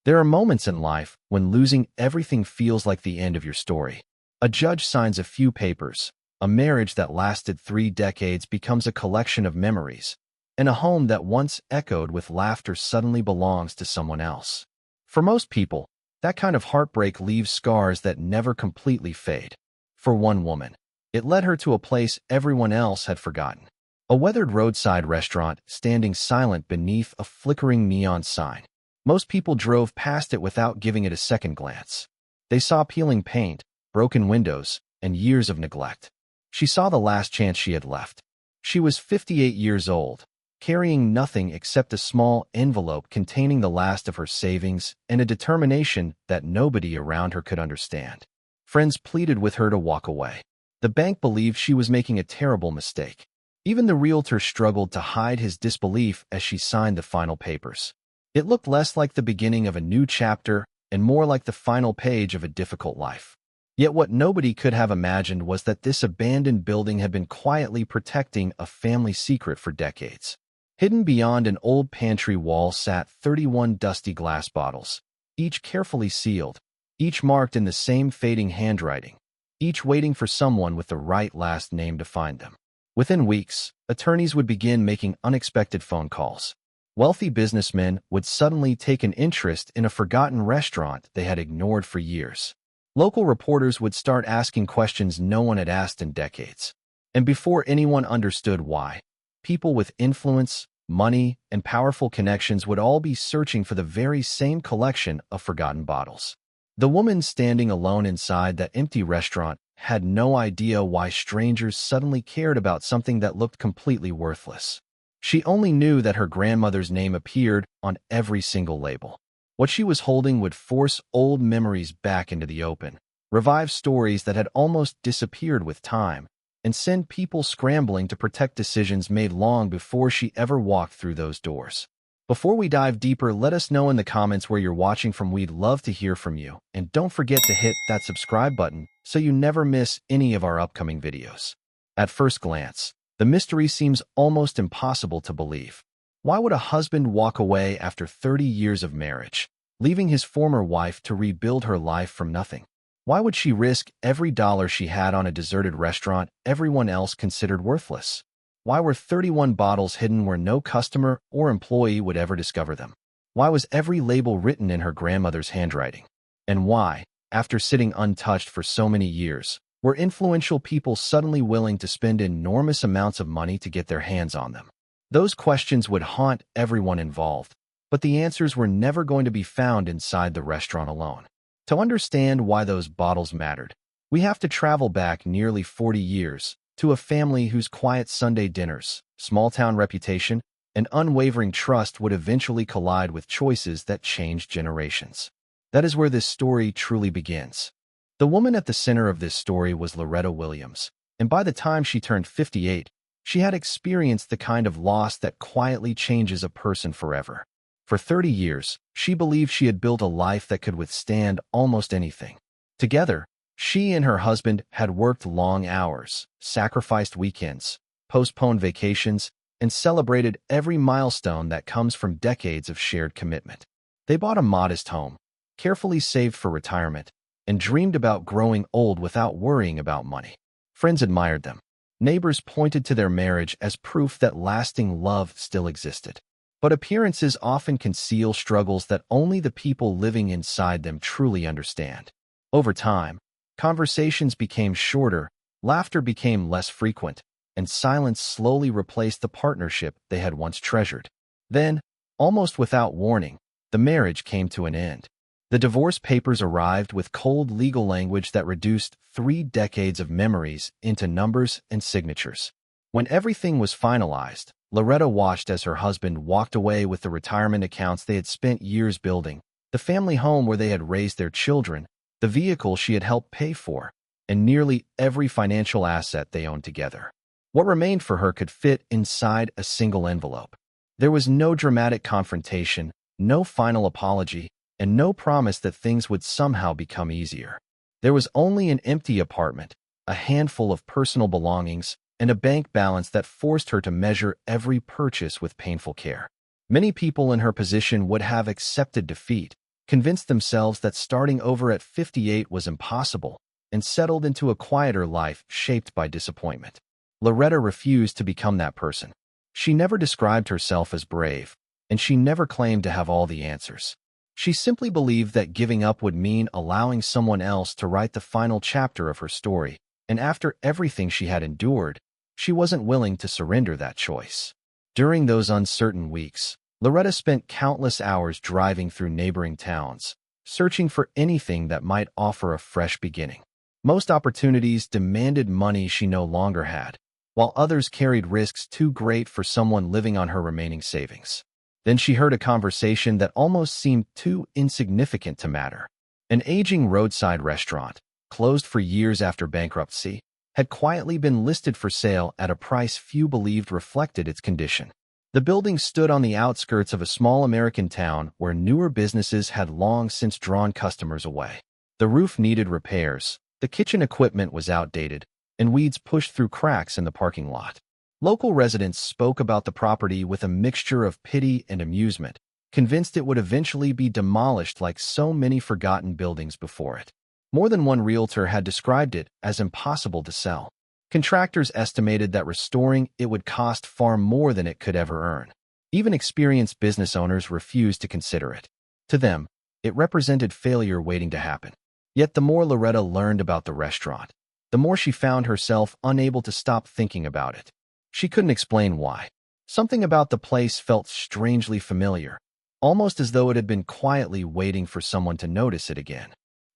There are moments in life when losing everything feels like the end of your story. A judge signs a few papers, a marriage that lasted 3 decades becomes a collection of memories, and a home that once echoed with laughter suddenly belongs to someone else. For most people, that kind of heartbreak leaves scars that never completely fade. For one woman, it led her to a place everyone else had forgotten. A weathered roadside restaurant standing silent beneath a flickering neon sign. Most people drove past it without giving it a second glance. They saw peeling paint, broken windows, and years of neglect. She saw the last chance she had left. She was 58 years old, carrying nothing except a small envelope containing the last of her savings and a determination that nobody around her could understand. Friends pleaded with her to walk away. The bank believed she was making a terrible mistake. Even the realtor struggled to hide his disbelief as she signed the final papers. It looked less like the beginning of a new chapter and more like the final page of a difficult life. Yet what nobody could have imagined was that this abandoned building had been quietly protecting a family secret for decades. Hidden beyond an old pantry wall sat 31 dusty glass bottles, each carefully sealed, each marked in the same fading handwriting, each waiting for someone with the right last name to find them. Within weeks, attorneys would begin making unexpected phone calls. Wealthy businessmen would suddenly take an interest in a forgotten restaurant they had ignored for years. Local reporters would start asking questions no one had asked in decades. And before anyone understood why, people with influence, money, and powerful connections would all be searching for the very same collection of forgotten bottles. The woman standing alone inside that empty restaurant had no idea why strangers suddenly cared about something that looked completely worthless. She only knew that her grandmother's name appeared on every single label. What she was holding would force old memories back into the open, revive stories that had almost disappeared with time, and send people scrambling to protect decisions made long before she ever walked through those doors. Before we dive deeper, let us know in the comments where you're watching from. We'd love to hear from you, and don't forget to hit that subscribe button so you never miss any of our upcoming videos. At first glance, the mystery seems almost impossible to believe. Why would a husband walk away after 30 years of marriage, leaving his former wife to rebuild her life from nothing? Why would she risk every dollar she had on a deserted restaurant everyone else considered worthless? Why were 31 bottles hidden where no customer or employee would ever discover them? Why was every label written in her grandmother's handwriting? And why, after sitting untouched for so many years, were influential people suddenly willing to spend enormous amounts of money to get their hands on them? Those questions would haunt everyone involved, but the answers were never going to be found inside the restaurant alone. To understand why those bottles mattered, we have to travel back nearly 40 years to a family whose quiet Sunday dinners, small-town reputation, and unwavering trust would eventually collide with choices that changed generations. That is where this story truly begins. The woman at the center of this story was Loretta Williams, and by the time she turned 58, she had experienced the kind of loss that quietly changes a person forever. For 30 years, she believed she had built a life that could withstand almost anything. Together, she and her husband had worked long hours, sacrificed weekends, postponed vacations, and celebrated every milestone that comes from decades of shared commitment. They bought a modest home, carefully saved for retirement, and dreamed about growing old without worrying about money. Friends admired them. Neighbors pointed to their marriage as proof that lasting love still existed. But appearances often conceal struggles that only the people living inside them truly understand. Over time, conversations became shorter, laughter became less frequent, and silence slowly replaced the partnership they had once treasured. Then, almost without warning, the marriage came to an end. The divorce papers arrived with cold legal language that reduced 3 decades of memories into numbers and signatures. When everything was finalized, Loretta watched as her husband walked away with the retirement accounts they had spent years building, the family home where they had raised their children, the vehicle she had helped pay for, and nearly every financial asset they owned together. What remained for her could fit inside a single envelope. There was no dramatic confrontation, no final apology, and no promise that things would somehow become easier. There was only an empty apartment, a handful of personal belongings, and a bank balance that forced her to measure every purchase with painful care. Many people in her position would have accepted defeat, convinced themselves that starting over at 58 was impossible, and settled into a quieter life shaped by disappointment. Loretta refused to become that person. She never described herself as brave, and she never claimed to have all the answers. She simply believed that giving up would mean allowing someone else to write the final chapter of her story, and after everything she had endured, she wasn't willing to surrender that choice. During those uncertain weeks, Loretta spent countless hours driving through neighboring towns, searching for anything that might offer a fresh beginning. Most opportunities demanded money she no longer had, while others carried risks too great for someone living on her remaining savings. Then she heard a conversation that almost seemed too insignificant to matter. An aging roadside restaurant, closed for years after bankruptcy, had quietly been listed for sale at a price few believed reflected its condition. The building stood on the outskirts of a small American town where newer businesses had long since drawn customers away. The roof needed repairs, the kitchen equipment was outdated, and weeds pushed through cracks in the parking lot. Local residents spoke about the property with a mixture of pity and amusement, convinced it would eventually be demolished like so many forgotten buildings before it. More than one realtor had described it as impossible to sell. Contractors estimated that restoring it would cost far more than it could ever earn. Even experienced business owners refused to consider it. To them, it represented failure waiting to happen. Yet the more Loretta learned about the restaurant, the more she found herself unable to stop thinking about it. She couldn't explain why. Something about the place felt strangely familiar, almost as though it had been quietly waiting for someone to notice it again.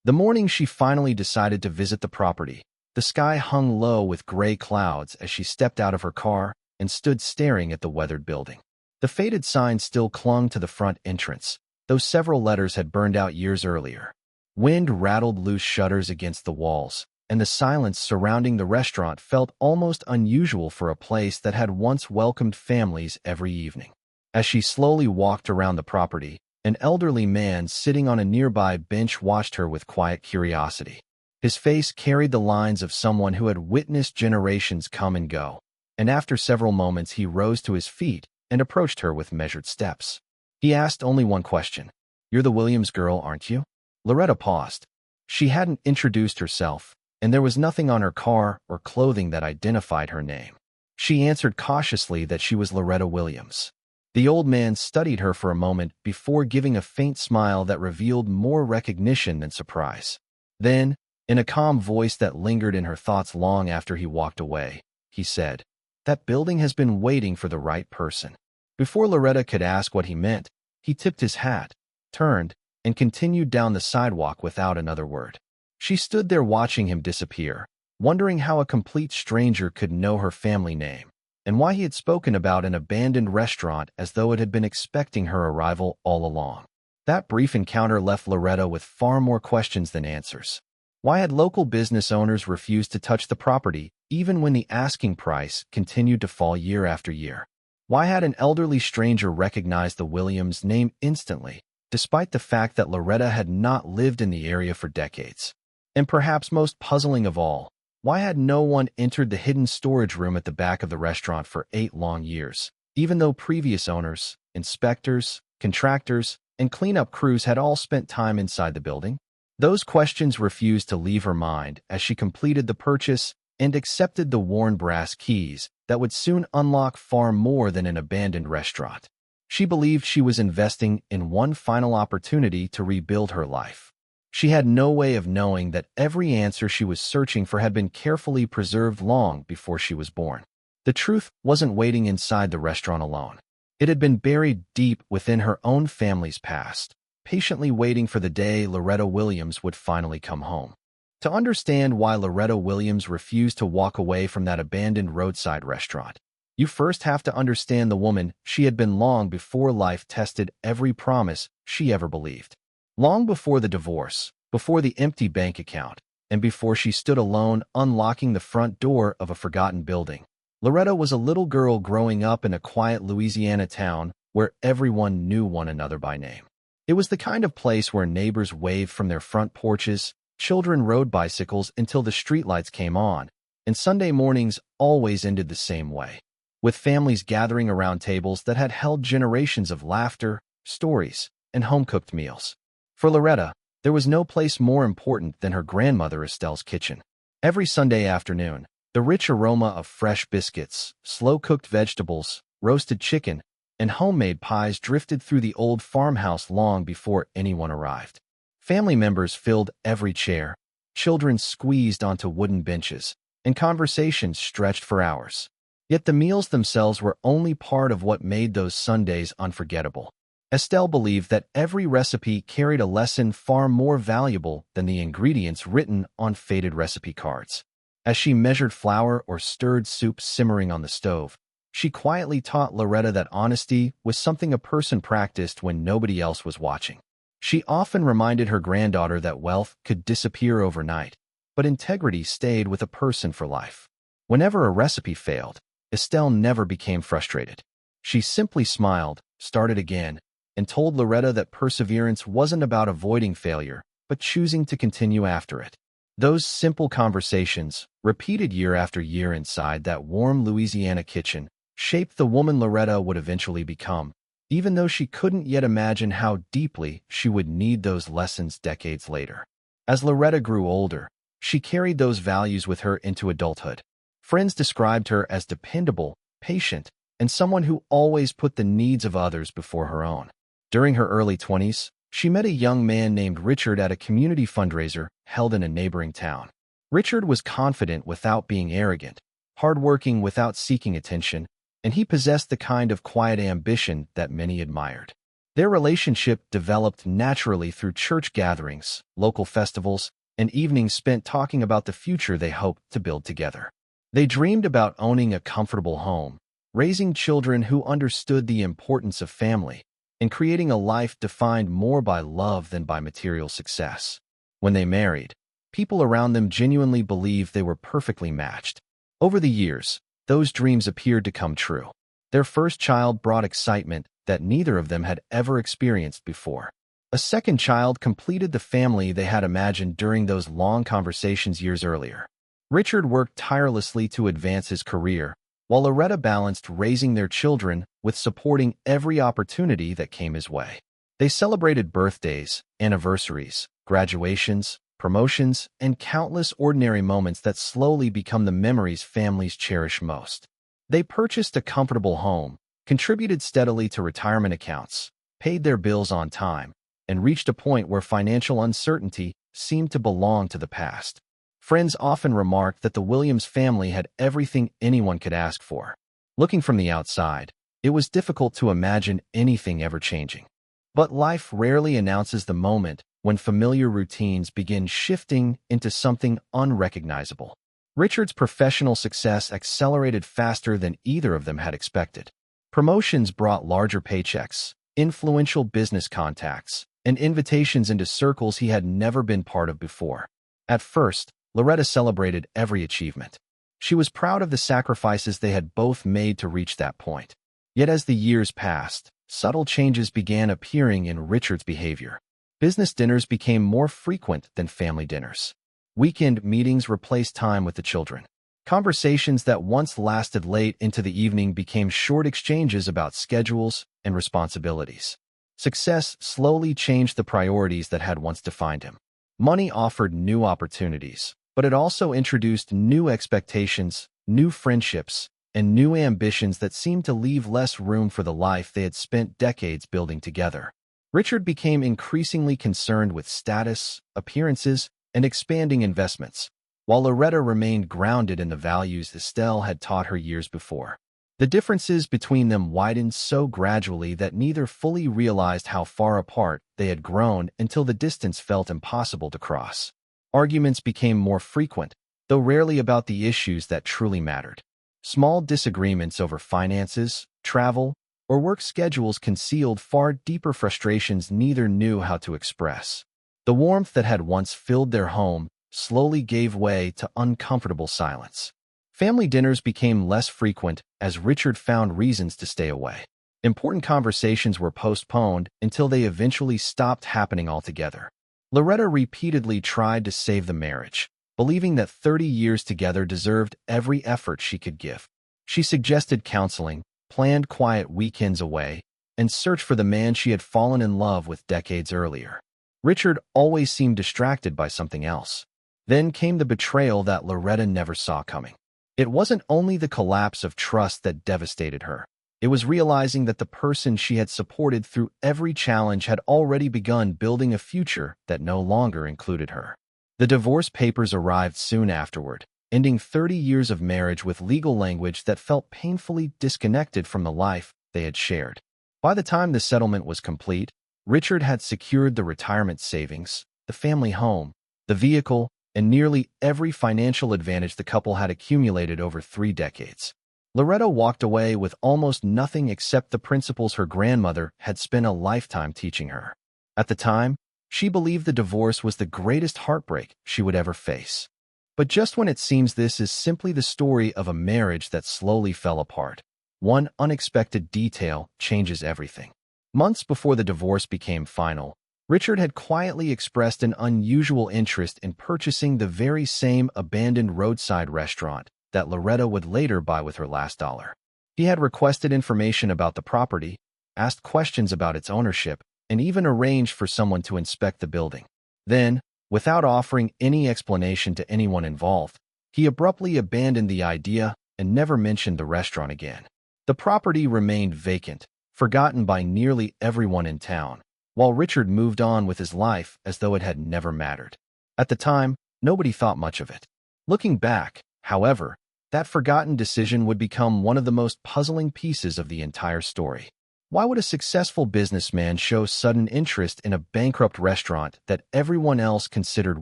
The morning she finally decided to visit the property, the sky hung low with gray clouds as she stepped out of her car and stood staring at the weathered building. The faded sign still clung to the front entrance, though several letters had burned out years earlier. Wind rattled loose shutters against the walls, and the silence surrounding the restaurant felt almost unusual for a place that had once welcomed families every evening. As she slowly walked around the property, an elderly man sitting on a nearby bench watched her with quiet curiosity. His face carried the lines of someone who had witnessed generations come and go, and after several moments he rose to his feet and approached her with measured steps. He asked only one question. "You're the Williams girl, aren't you?" Loretta paused. She hadn't introduced herself, and there was nothing on her car or clothing that identified her name. She answered cautiously that she was Loretta Williams. The old man studied her for a moment before giving a faint smile that revealed more recognition than surprise. Then, in a calm voice that lingered in her thoughts long after he walked away, he said, "That building has been waiting for the right person." Before Loretta could ask what he meant, he tipped his hat, turned, and continued down the sidewalk without another word. She stood there watching him disappear, wondering how a complete stranger could know her family name, and why he had spoken about an abandoned restaurant as though it had been expecting her arrival all along. That brief encounter left Loretta with far more questions than answers. Why had local business owners refused to touch the property, even when the asking price continued to fall year after year? Why had an elderly stranger recognized the Williams name instantly, despite the fact that Loretta had not lived in the area for decades? And perhaps most puzzling of all, why had no one entered the hidden storage room at the back of the restaurant for 8 long years, even though previous owners, inspectors, contractors, and cleanup crews had all spent time inside the building? Those questions refused to leave her mind as she completed the purchase and accepted the worn brass keys that would soon unlock far more than an abandoned restaurant. She believed she was investing in one final opportunity to rebuild her life. She had no way of knowing that every answer she was searching for had been carefully preserved long before she was born. The truth wasn't waiting inside the restaurant alone. It had been buried deep within her own family's past, patiently waiting for the day Loretta Williams would finally come home. To understand why Loretta Williams refused to walk away from that abandoned roadside restaurant, you first have to understand the woman she had been long before life tested every promise she ever believed. Long before the divorce, before the empty bank account, and before she stood alone unlocking the front door of a forgotten building, Loretta was a little girl growing up in a quiet Louisiana town where everyone knew one another by name. It was the kind of place where neighbors waved from their front porches, children rode bicycles until the streetlights came on, and Sunday mornings always ended the same way, with families gathering around tables that had held generations of laughter, stories, and home-cooked meals. For Loretta, there was no place more important than her grandmother Estelle's kitchen. Every Sunday afternoon, the rich aroma of fresh biscuits, slow-cooked vegetables, roasted chicken, and homemade pies drifted through the old farmhouse long before anyone arrived. Family members filled every chair, children squeezed onto wooden benches, and conversations stretched for hours. Yet the meals themselves were only part of what made those Sundays unforgettable. Estelle believed that every recipe carried a lesson far more valuable than the ingredients written on faded recipe cards. As she measured flour or stirred soup simmering on the stove, she quietly taught Loretta that honesty was something a person practiced when nobody else was watching. She often reminded her granddaughter that wealth could disappear overnight, but integrity stayed with a person for life. Whenever a recipe failed, Estelle never became frustrated. She simply smiled, started again, and told Loretta that perseverance wasn't about avoiding failure, but choosing to continue after it. Those simple conversations, repeated year after year inside that warm Louisiana kitchen, shaped the woman Loretta would eventually become, even though she couldn't yet imagine how deeply she would need those lessons decades later. As Loretta grew older, she carried those values with her into adulthood. Friends described her as dependable, patient, and someone who always put the needs of others before her own. During her early 20s, she met a young man named Richard at a community fundraiser held in a neighboring town. Richard was confident without being arrogant, hardworking without seeking attention, and he possessed the kind of quiet ambition that many admired. Their relationship developed naturally through church gatherings, local festivals, and evenings spent talking about the future they hoped to build together. They dreamed about owning a comfortable home, raising children who understood the importance of family, and creating a life defined more by love than by material success. When they married, people around them genuinely believed they were perfectly matched. Over the years, those dreams appeared to come true. Their first child brought excitement that neither of them had ever experienced before. A second child completed the family they had imagined during those long conversations years earlier. Richard worked tirelessly to advance his career, while Loretta balanced raising their children with supporting every opportunity that came his way. They celebrated birthdays, anniversaries, graduations, promotions, and countless ordinary moments that slowly become the memories families cherish most. They purchased a comfortable home, contributed steadily to retirement accounts, paid their bills on time, and reached a point where financial uncertainty seemed to belong to the past. Friends often remarked that the Williams family had everything anyone could ask for. Looking from the outside, it was difficult to imagine anything ever changing. But life rarely announces the moment when familiar routines begin shifting into something unrecognizable. Richard's professional success accelerated faster than either of them had expected. Promotions brought larger paychecks, influential business contacts, and invitations into circles he had never been part of before. At first, Loretta celebrated every achievement. She was proud of the sacrifices they had both made to reach that point. Yet as the years passed, subtle changes began appearing in Richard's behavior. Business dinners became more frequent than family dinners. Weekend meetings replaced time with the children. Conversations that once lasted late into the evening became short exchanges about schedules and responsibilities. Success slowly changed the priorities that had once defined him. Money offered new opportunities, but it also introduced new expectations, new friendships, and new ambitions that seemed to leave less room for the life they had spent decades building together. Richard became increasingly concerned with status, appearances, and expanding investments, while Loretta remained grounded in the values Estelle had taught her years before. The differences between them widened so gradually that neither fully realized how far apart they had grown until the distance felt impossible to cross. Arguments became more frequent, though rarely about the issues that truly mattered. Small disagreements over finances, travel, or work schedules concealed far deeper frustrations neither knew how to express. The warmth that had once filled their home slowly gave way to uncomfortable silence. Family dinners became less frequent as Richard found reasons to stay away. Important conversations were postponed until they eventually stopped happening altogether. Loretta repeatedly tried to save the marriage, believing that 30 years together deserved every effort she could give. She suggested counseling, planned quiet weekends away, and searched for the man she had fallen in love with decades earlier. Richard always seemed distracted by something else. Then came the betrayal that Loretta never saw coming. It wasn't only the collapse of trust that devastated her. It was realizing that the person she had supported through every challenge had already begun building a future that no longer included her. The divorce papers arrived soon afterward, ending 30 years of marriage with legal language that felt painfully disconnected from the life they had shared. By the time the settlement was complete, Richard had secured the retirement savings, the family home, the vehicle, and nearly every financial advantage the couple had accumulated over 3 decades. Loretta walked away with almost nothing except the principles her grandmother had spent a lifetime teaching her. At the time, she believed the divorce was the greatest heartbreak she would ever face. But just when it seems this is simply the story of a marriage that slowly fell apart, one unexpected detail changes everything. Months before the divorce became final, Richard had quietly expressed an unusual interest in purchasing the very same abandoned roadside restaurant that Loretta would later buy with her last dollar. He had requested information about the property, asked questions about its ownership, and even arranged for someone to inspect the building. Then, without offering any explanation to anyone involved, he abruptly abandoned the idea and never mentioned the restaurant again. The property remained vacant, forgotten by nearly everyone in town, while Richard moved on with his life as though it had never mattered. At the time, nobody thought much of it. Looking back, however, that forgotten decision would become one of the most puzzling pieces of the entire story. Why would a successful businessman show sudden interest in a bankrupt restaurant that everyone else considered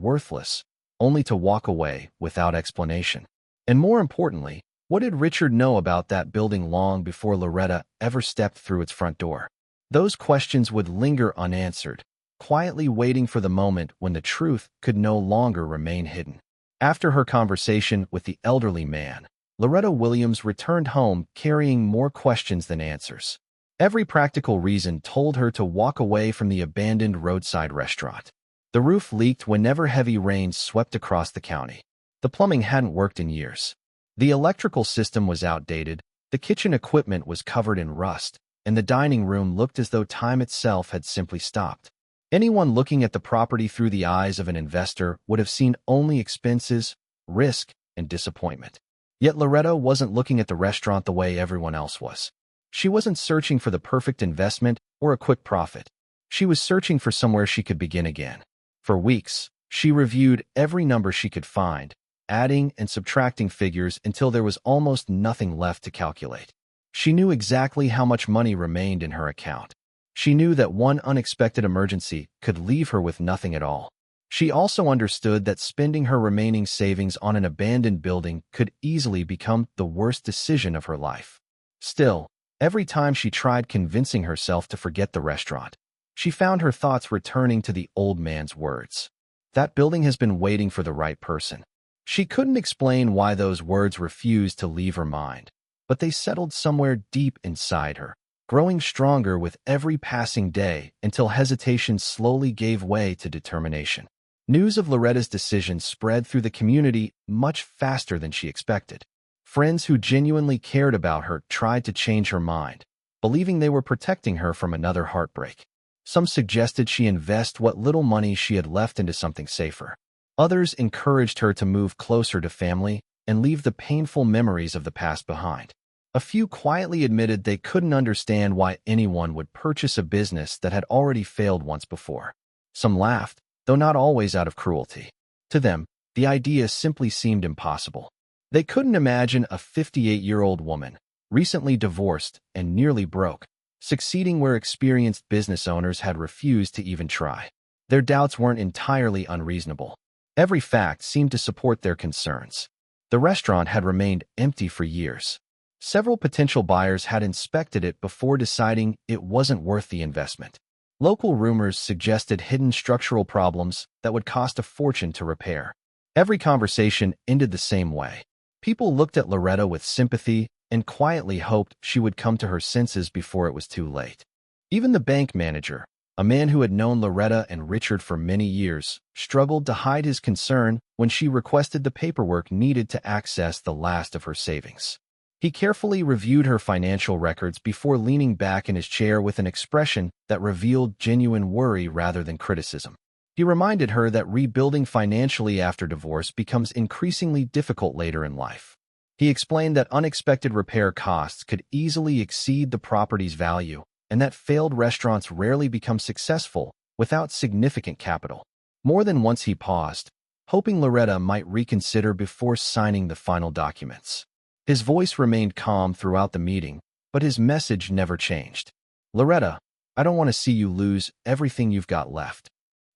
worthless, only to walk away without explanation? And more importantly, what did Richard know about that building long before Loretta ever stepped through its front door? Those questions would linger unanswered, quietly waiting for the moment when the truth could no longer remain hidden. After her conversation with the elderly man, Loretta Williams returned home carrying more questions than answers. Every practical reason told her to walk away from the abandoned roadside restaurant. The roof leaked whenever heavy rains swept across the county. The plumbing hadn't worked in years. The electrical system was outdated, the kitchen equipment was covered in rust, and the dining room looked as though time itself had simply stopped. Anyone looking at the property through the eyes of an investor would have seen only expenses, risk, and disappointment. Yet Loretta wasn't looking at the restaurant the way everyone else was. She wasn't searching for the perfect investment or a quick profit. She was searching for somewhere she could begin again. For weeks, she reviewed every number she could find, adding and subtracting figures until there was almost nothing left to calculate. She knew exactly how much money remained in her account. She knew that one unexpected emergency could leave her with nothing at all. She also understood that spending her remaining savings on an abandoned building could easily become the worst decision of her life. Still, every time she tried convincing herself to forget the restaurant, she found her thoughts returning to the old man's words. That building has been waiting for the right person. She couldn't explain why those words refused to leave her mind, but they settled somewhere deep inside her, growing stronger with every passing day until hesitation slowly gave way to determination. News of Loretta's decision spread through the community much faster than she expected. Friends who genuinely cared about her tried to change her mind, believing they were protecting her from another heartbreak. Some suggested she invest what little money she had left into something safer. Others encouraged her to move closer to family and leave the painful memories of the past behind. A few quietly admitted they couldn't understand why anyone would purchase a business that had already failed once before. Some laughed, though not always out of cruelty. To them, the idea simply seemed impossible. They couldn't imagine a 58-year-old woman, recently divorced and nearly broke, succeeding where experienced business owners had refused to even try. Their doubts weren't entirely unreasonable. Every fact seemed to support their concerns. The restaurant had remained empty for years. Several potential buyers had inspected it before deciding it wasn't worth the investment. Local rumors suggested hidden structural problems that would cost a fortune to repair. Every conversation ended the same way. People looked at Loretta with sympathy and quietly hoped she would come to her senses before it was too late. Even the bank manager, a man who had known Loretta and Richard for many years, struggled to hide his concern when she requested the paperwork needed to access the last of her savings. He carefully reviewed her financial records before leaning back in his chair with an expression that revealed genuine worry rather than criticism. He reminded her that rebuilding financially after divorce becomes increasingly difficult later in life. He explained that unexpected repair costs could easily exceed the property's value and that failed restaurants rarely become successful without significant capital. More than once he paused, hoping Loretta might reconsider before signing the final documents. His voice remained calm throughout the meeting, but his message never changed. "Loretta, I don't want to see you lose everything you've got left."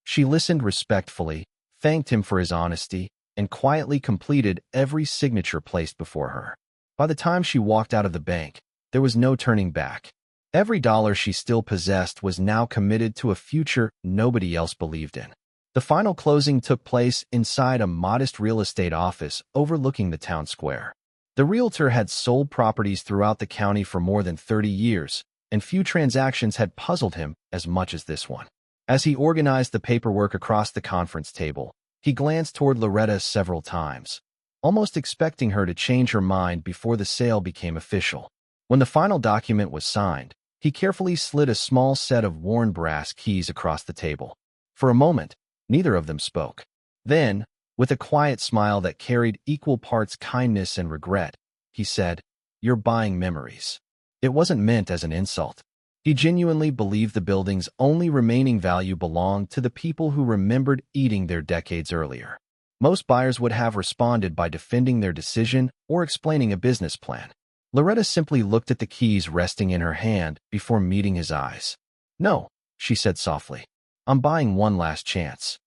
She listened respectfully, thanked him for his honesty, and quietly completed every signature placed before her. By the time she walked out of the bank, there was no turning back. Every dollar she still possessed was now committed to a future nobody else believed in. The final closing took place inside a modest real estate office overlooking the town square. The realtor had sold properties throughout the county for more than 30 years, and few transactions had puzzled him as much as this one. As he organized the paperwork across the conference table, he glanced toward Loretta several times, almost expecting her to change her mind before the sale became official. When the final document was signed, he carefully slid a small set of worn brass keys across the table. For a moment, neither of them spoke. Then, with a quiet smile that carried equal parts kindness and regret, he said, "You're buying memories." It wasn't meant as an insult. He genuinely believed the building's only remaining value belonged to the people who remembered eating there decades earlier. Most buyers would have responded by defending their decision or explaining a business plan. Loretta simply looked at the keys resting in her hand before meeting his eyes. "No," she said softly. "I'm buying one last chance."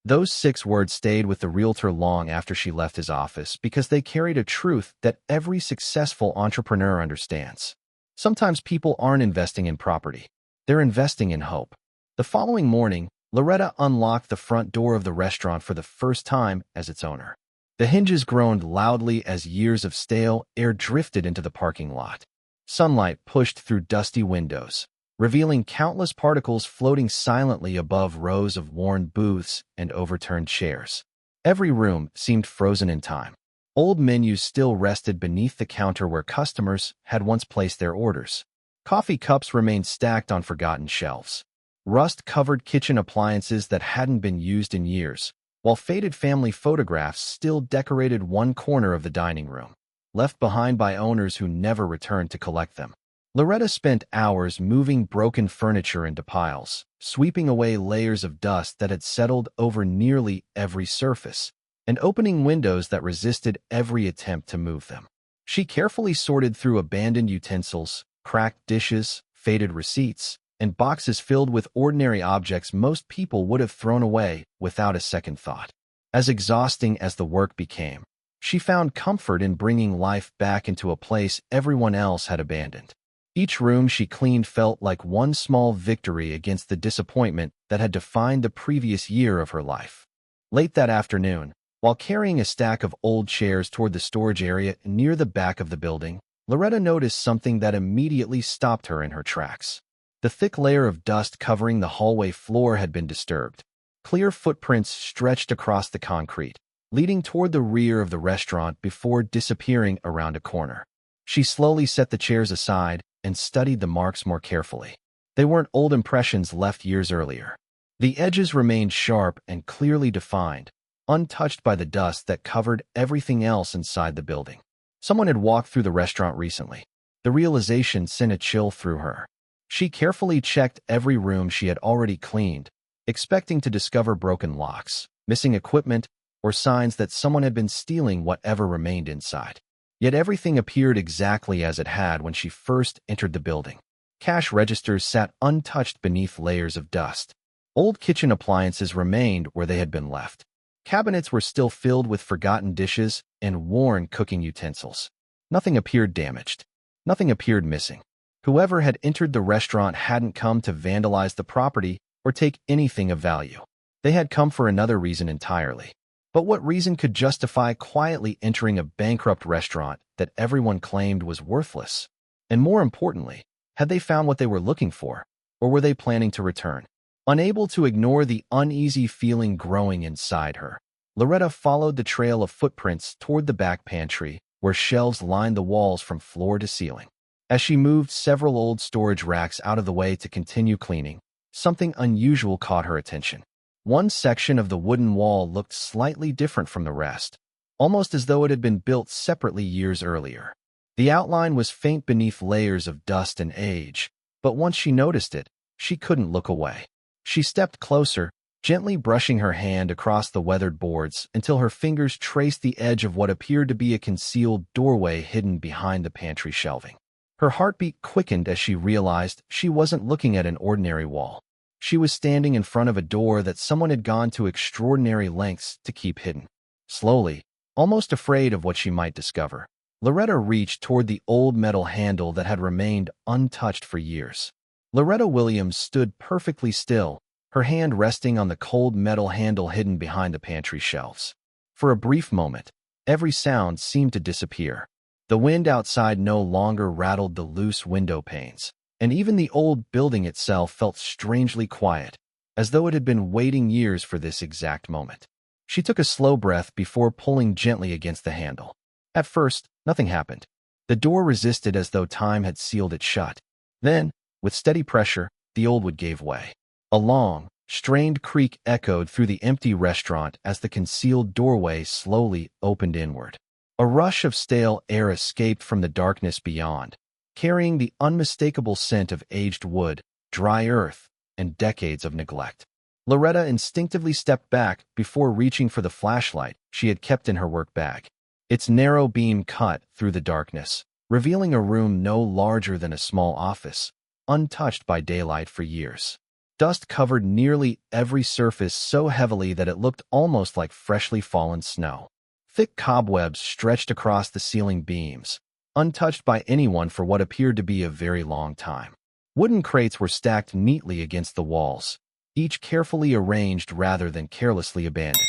Those 6 words stayed with the realtor long after she left his office because they carried a truth that every successful entrepreneur understands. Sometimes people aren't investing in property. They're investing in hope. The following morning, Loretta unlocked the front door of the restaurant for the first time as its owner. The hinges groaned loudly as years of stale air drifted into the parking lot. Sunlight pushed through dusty windows, revealing countless particles floating silently above rows of worn booths and overturned chairs. Every room seemed frozen in time. Old menus still rested beneath the counter where customers had once placed their orders. Coffee cups remained stacked on forgotten shelves. Rust covered kitchen appliances that hadn't been used in years, while faded family photographs still decorated one corner of the dining room, left behind by owners who never returned to collect them. Loretta spent hours moving broken furniture into piles, sweeping away layers of dust that had settled over nearly every surface, and opening windows that resisted every attempt to move them. She carefully sorted through abandoned utensils, cracked dishes, faded receipts, and boxes filled with ordinary objects most people would have thrown away without a second thought. As exhausting as the work became, she found comfort in bringing life back into a place everyone else had abandoned. Each room she cleaned felt like one small victory against the disappointment that had defined the previous year of her life. Late that afternoon, while carrying a stack of old chairs toward the storage area near the back of the building, Loretta noticed something that immediately stopped her in her tracks. The thick layer of dust covering the hallway floor had been disturbed. Clear footprints stretched across the concrete, leading toward the rear of the restaurant before disappearing around a corner. She slowly set the chairs aside and studied the marks more carefully. They weren't old impressions left years earlier. The edges remained sharp and clearly defined, untouched by the dust that covered everything else inside the building. Someone had walked through the restaurant recently. The realization sent a chill through her. She carefully checked every room she had already cleaned, expecting to discover broken locks, missing equipment, or signs that someone had been stealing whatever remained inside. Yet everything appeared exactly as it had when she first entered the building. Cash registers sat untouched beneath layers of dust. Old kitchen appliances remained where they had been left. Cabinets were still filled with forgotten dishes and worn cooking utensils. Nothing appeared damaged. Nothing appeared missing. Whoever had entered the restaurant hadn't come to vandalize the property or take anything of value. They had come for another reason entirely. But what reason could justify quietly entering a bankrupt restaurant that everyone claimed was worthless? And more importantly, had they found what they were looking for, or were they planning to return? Unable to ignore the uneasy feeling growing inside her, Loretta followed the trail of footprints toward the back pantry, where shelves lined the walls from floor to ceiling. As she moved several old storage racks out of the way to continue cleaning, something unusual caught her attention. One section of the wooden wall looked slightly different from the rest, almost as though it had been built separately years earlier. The outline was faint beneath layers of dust and age, but once she noticed it, she couldn't look away. She stepped closer, gently brushing her hand across the weathered boards until her fingers traced the edge of what appeared to be a concealed doorway hidden behind the pantry shelving. Her heartbeat quickened as she realized she wasn't looking at an ordinary wall. She was standing in front of a door that someone had gone to extraordinary lengths to keep hidden. Slowly, almost afraid of what she might discover, Loretta reached toward the old metal handle that had remained untouched for years. Loretta Williams stood perfectly still, her hand resting on the cold metal handle hidden behind the pantry shelves. For a brief moment, every sound seemed to disappear. The wind outside no longer rattled the loose window panes, and even the old building itself felt strangely quiet, as though it had been waiting years for this exact moment. She took a slow breath before pulling gently against the handle. At first, nothing happened. The door resisted as though time had sealed it shut. Then, with steady pressure, the old wood gave way. A long, strained creak echoed through the empty restaurant as the concealed doorway slowly opened inward. A rush of stale air escaped from the darkness beyond, carrying the unmistakable scent of aged wood, dry earth, and decades of neglect. Loretta instinctively stepped back before reaching for the flashlight she had kept in her work bag. Its narrow beam cut through the darkness, revealing a room no larger than a small office, untouched by daylight for years. Dust covered nearly every surface so heavily that it looked almost like freshly fallen snow. Thick cobwebs stretched across the ceiling beams, untouched by anyone for what appeared to be a very long time. Wooden crates were stacked neatly against the walls, each carefully arranged rather than carelessly abandoned.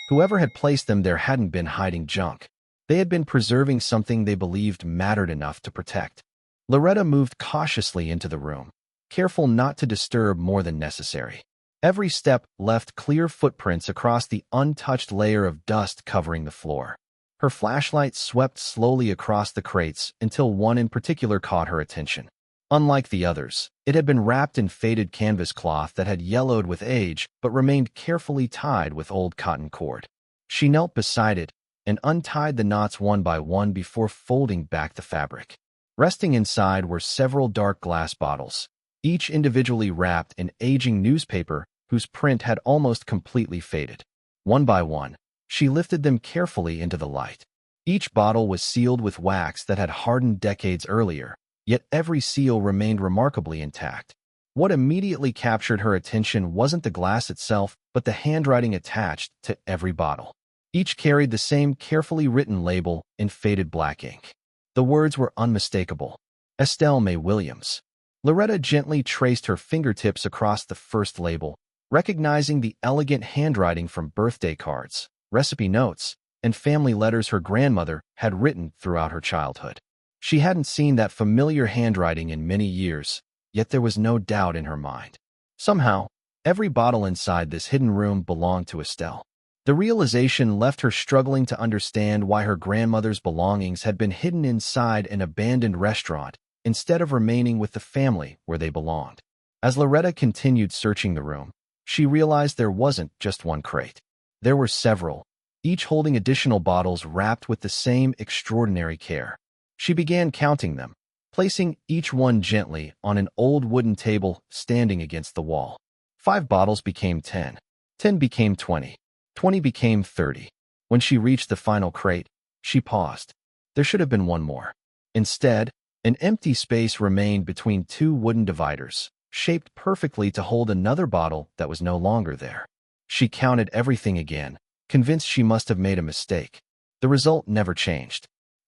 Whoever had placed them there hadn't been hiding junk. They had been preserving something they believed mattered enough to protect. Loretta moved cautiously into the room, careful not to disturb more than necessary. Every step left clear footprints across the untouched layer of dust covering the floor. Her flashlight swept slowly across the crates until one in particular caught her attention. Unlike the others, it had been wrapped in faded canvas cloth that had yellowed with age but remained carefully tied with old cotton cord. She knelt beside it and untied the knots one by one before folding back the fabric. Resting inside were several dark glass bottles, each individually wrapped in aging newspaper whose print had almost completely faded. One by one, she lifted them carefully into the light. Each bottle was sealed with wax that had hardened decades earlier, yet every seal remained remarkably intact. What immediately captured her attention wasn't the glass itself, but the handwriting attached to every bottle. Each carried the same carefully written label in faded black ink. The words were unmistakable. Estelle May Williams. Loretta gently traced her fingertips across the first label, recognizing the elegant handwriting from birthday cards, recipe notes, and family letters her grandmother had written throughout her childhood. She hadn't seen that familiar handwriting in many years, yet there was no doubt in her mind. Somehow, every bottle inside this hidden room belonged to Estelle. The realization left her struggling to understand why her grandmother's belongings had been hidden inside an abandoned restaurant instead of remaining with the family where they belonged. As Loretta continued searching the room, she realized there wasn't just one crate. There were several, each holding additional bottles wrapped with the same extraordinary care. She began counting them, placing each one gently on an old wooden table standing against the wall. 5 bottles became 10. 10 became 20. 20 became 30. When she reached the final crate, she paused. There should have been one more. Instead, an empty space remained between 2 wooden dividers, shaped perfectly to hold another bottle that was no longer there. She counted everything again, convinced she must have made a mistake. The result never changed.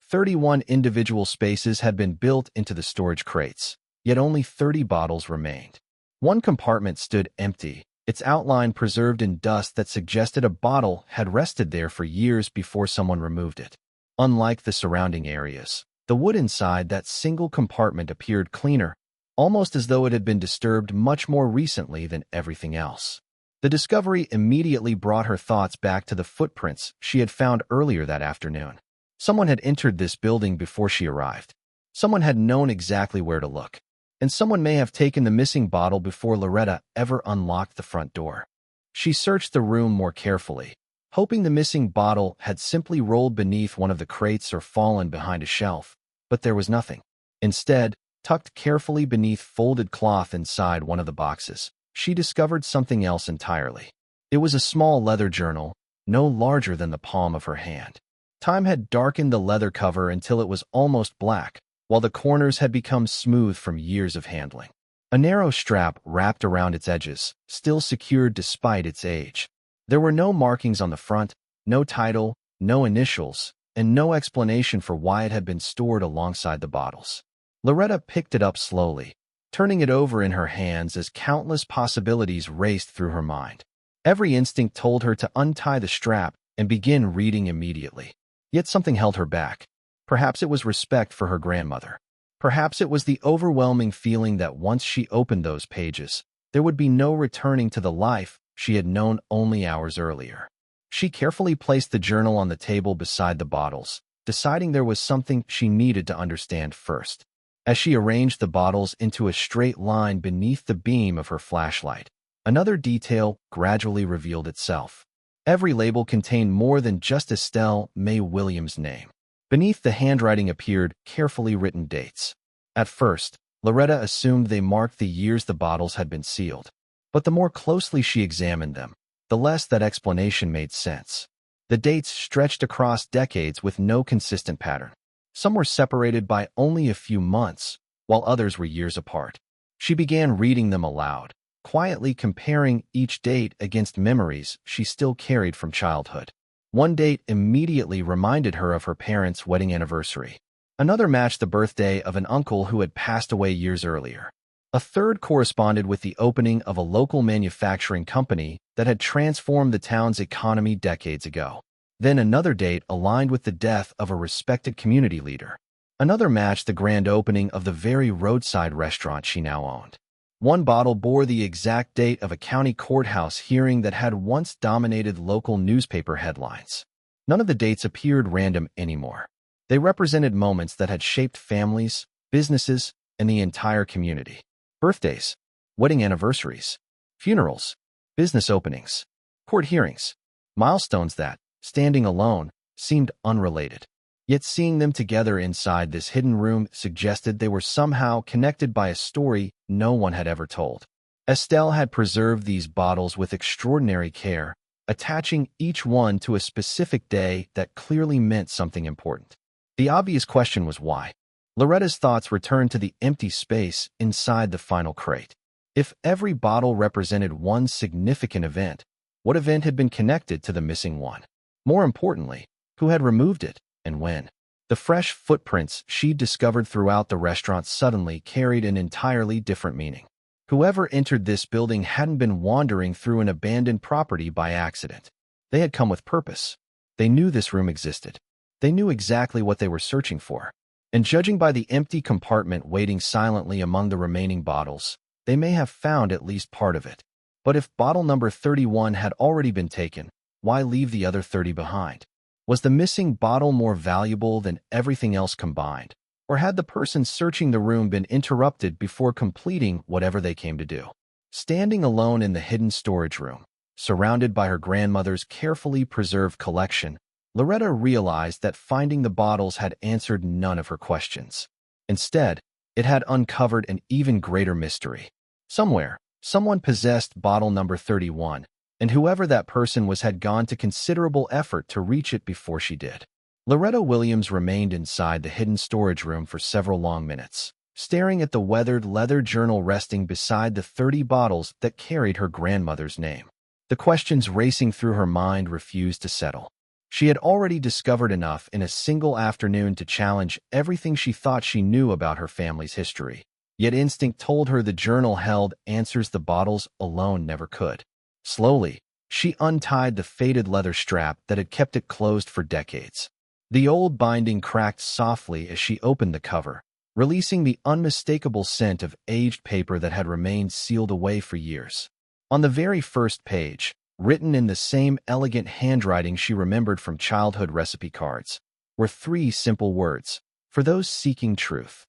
31 individual spaces had been built into the storage crates, yet only 30 bottles remained. One compartment stood empty, its outline preserved in dust that suggested a bottle had rested there for years before someone removed it. Unlike the surrounding areas, the wood inside that single compartment appeared cleaner, almost as though it had been disturbed much more recently than everything else. The discovery immediately brought her thoughts back to the footprints she had found earlier that afternoon. Someone had entered this building before she arrived. Someone had known exactly where to look, and someone may have taken the missing bottle before Loretta ever unlocked the front door. She searched the room more carefully, hoping the missing bottle had simply rolled beneath one of the crates or fallen behind a shelf, but there was nothing. Instead, tucked carefully beneath folded cloth inside one of the boxes, she discovered something else entirely. It was a small leather journal, no larger than the palm of her hand. Time had darkened the leather cover until it was almost black, while the corners had become smooth from years of handling. A narrow strap wrapped around its edges, still secured despite its age. There were no markings on the front, no title, no initials, and no explanation for why it had been stored alongside the bottles. Loretta picked it up slowly, turning it over in her hands as countless possibilities raced through her mind. Every instinct told her to untie the strap and begin reading immediately. Yet something held her back. Perhaps it was respect for her grandmother. Perhaps it was the overwhelming feeling that once she opened those pages, there would be no returning to the life she had known only hours earlier. She carefully placed the journal on the table beside the bottles, deciding there was something she needed to understand first. As she arranged the bottles into a straight line beneath the beam of her flashlight, another detail gradually revealed itself. Every label contained more than just Estelle May Williams' name. Beneath the handwriting appeared carefully written dates. At first, Loretta assumed they marked the years the bottles had been sealed. But the more closely she examined them, the less that explanation made sense. The dates stretched across decades with no consistent pattern. Some were separated by only a few months, while others were years apart. She began reading them aloud, quietly comparing each date against memories she still carried from childhood. One date immediately reminded her of her parents' wedding anniversary. Another matched the birthday of an uncle who had passed away years earlier. A third corresponded with the opening of a local manufacturing company that had transformed the town's economy decades ago. Then another date aligned with the death of a respected community leader. Another matched the grand opening of the very roadside restaurant she now owned. One bottle bore the exact date of a county courthouse hearing that had once dominated local newspaper headlines. None of the dates appeared random anymore. They represented moments that had shaped families, businesses, and the entire community. Birthdays, wedding anniversaries, funerals, business openings, court hearings, milestones that, standing alone, seemed unrelated. Yet seeing them together inside this hidden room suggested they were somehow connected by a story no one had ever told. Estelle had preserved these bottles with extraordinary care, attaching each one to a specific day that clearly meant something important. The obvious question was why. Loretta's thoughts returned to the empty space inside the final crate. If every bottle represented one significant event, what event had been connected to the missing one? More importantly, who had removed it, and when? The fresh footprints she'd discovered throughout the restaurant suddenly carried an entirely different meaning. Whoever entered this building hadn't been wandering through an abandoned property by accident. They had come with purpose. They knew this room existed. They knew exactly what they were searching for. And judging by the empty compartment waiting silently among the remaining bottles, they may have found at least part of it. But if bottle number 31 had already been taken, why leave the other 30 behind? Was the missing bottle more valuable than everything else combined? Or had the person searching the room been interrupted before completing whatever they came to do? Standing alone in the hidden storage room, surrounded by her grandmother's carefully preserved collection, Loretta realized that finding the bottles had answered none of her questions. Instead, it had uncovered an even greater mystery. Somewhere, someone possessed bottle number 31, and whoever that person was had gone to considerable effort to reach it before she did. Loretta Williams remained inside the hidden storage room for several long minutes, staring at the weathered leather journal resting beside the 30 bottles that carried her grandmother's name. The questions racing through her mind refused to settle. She had already discovered enough in a single afternoon to challenge everything she thought she knew about her family's history. Yet instinct told her the journal held answers the bottles alone never could. Slowly, she untied the faded leather strap that had kept it closed for decades. The old binding cracked softly as she opened the cover, releasing the unmistakable scent of aged paper that had remained sealed away for years. On the very first page, written in the same elegant handwriting she remembered from childhood recipe cards, were 3 simple words: for those seeking truth.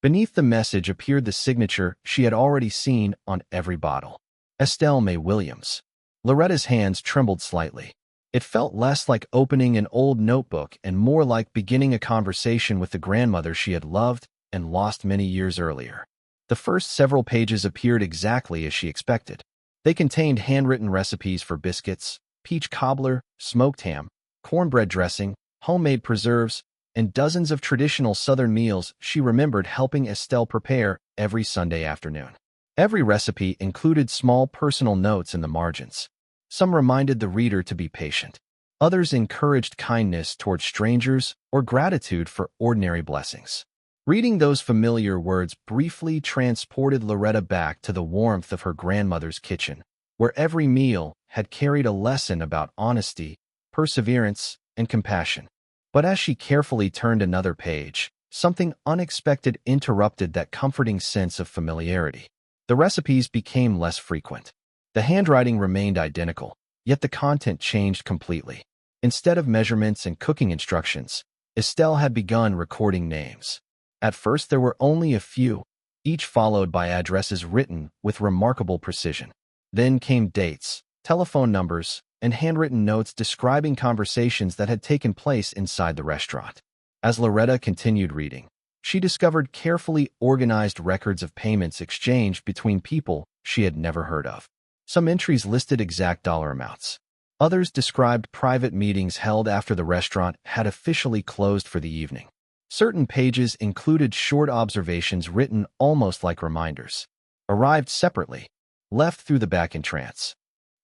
Beneath the message appeared the signature she had already seen on every bottle: Estelle May Williams. Loretta's hands trembled slightly. It felt less like opening an old notebook and more like beginning a conversation with the grandmother she had loved and lost many years earlier. The first several pages appeared exactly as she expected. They contained handwritten recipes for biscuits, peach cobbler, smoked ham, cornbread dressing, homemade preserves, and dozens of traditional Southern meals she remembered helping Estelle prepare every Sunday afternoon. Every recipe included small personal notes in the margins. Some reminded the reader to be patient. Others encouraged kindness toward strangers or gratitude for ordinary blessings. Reading those familiar words briefly transported Loretta back to the warmth of her grandmother's kitchen, where every meal had carried a lesson about honesty, perseverance, and compassion. But as she carefully turned another page, something unexpected interrupted that comforting sense of familiarity. The recipes became less frequent. The handwriting remained identical, yet the content changed completely. Instead of measurements and cooking instructions, Estelle had begun recording names. At first there were only a few, each followed by addresses written with remarkable precision. Then came dates, telephone numbers, and handwritten notes describing conversations that had taken place inside the restaurant. As Loretta continued reading, she discovered carefully organized records of payments exchanged between people she had never heard of. Some entries listed exact dollar amounts. Others described private meetings held after the restaurant had officially closed for the evening. Certain pages included short observations written almost like reminders. Arrived separately. Left through the back entrance.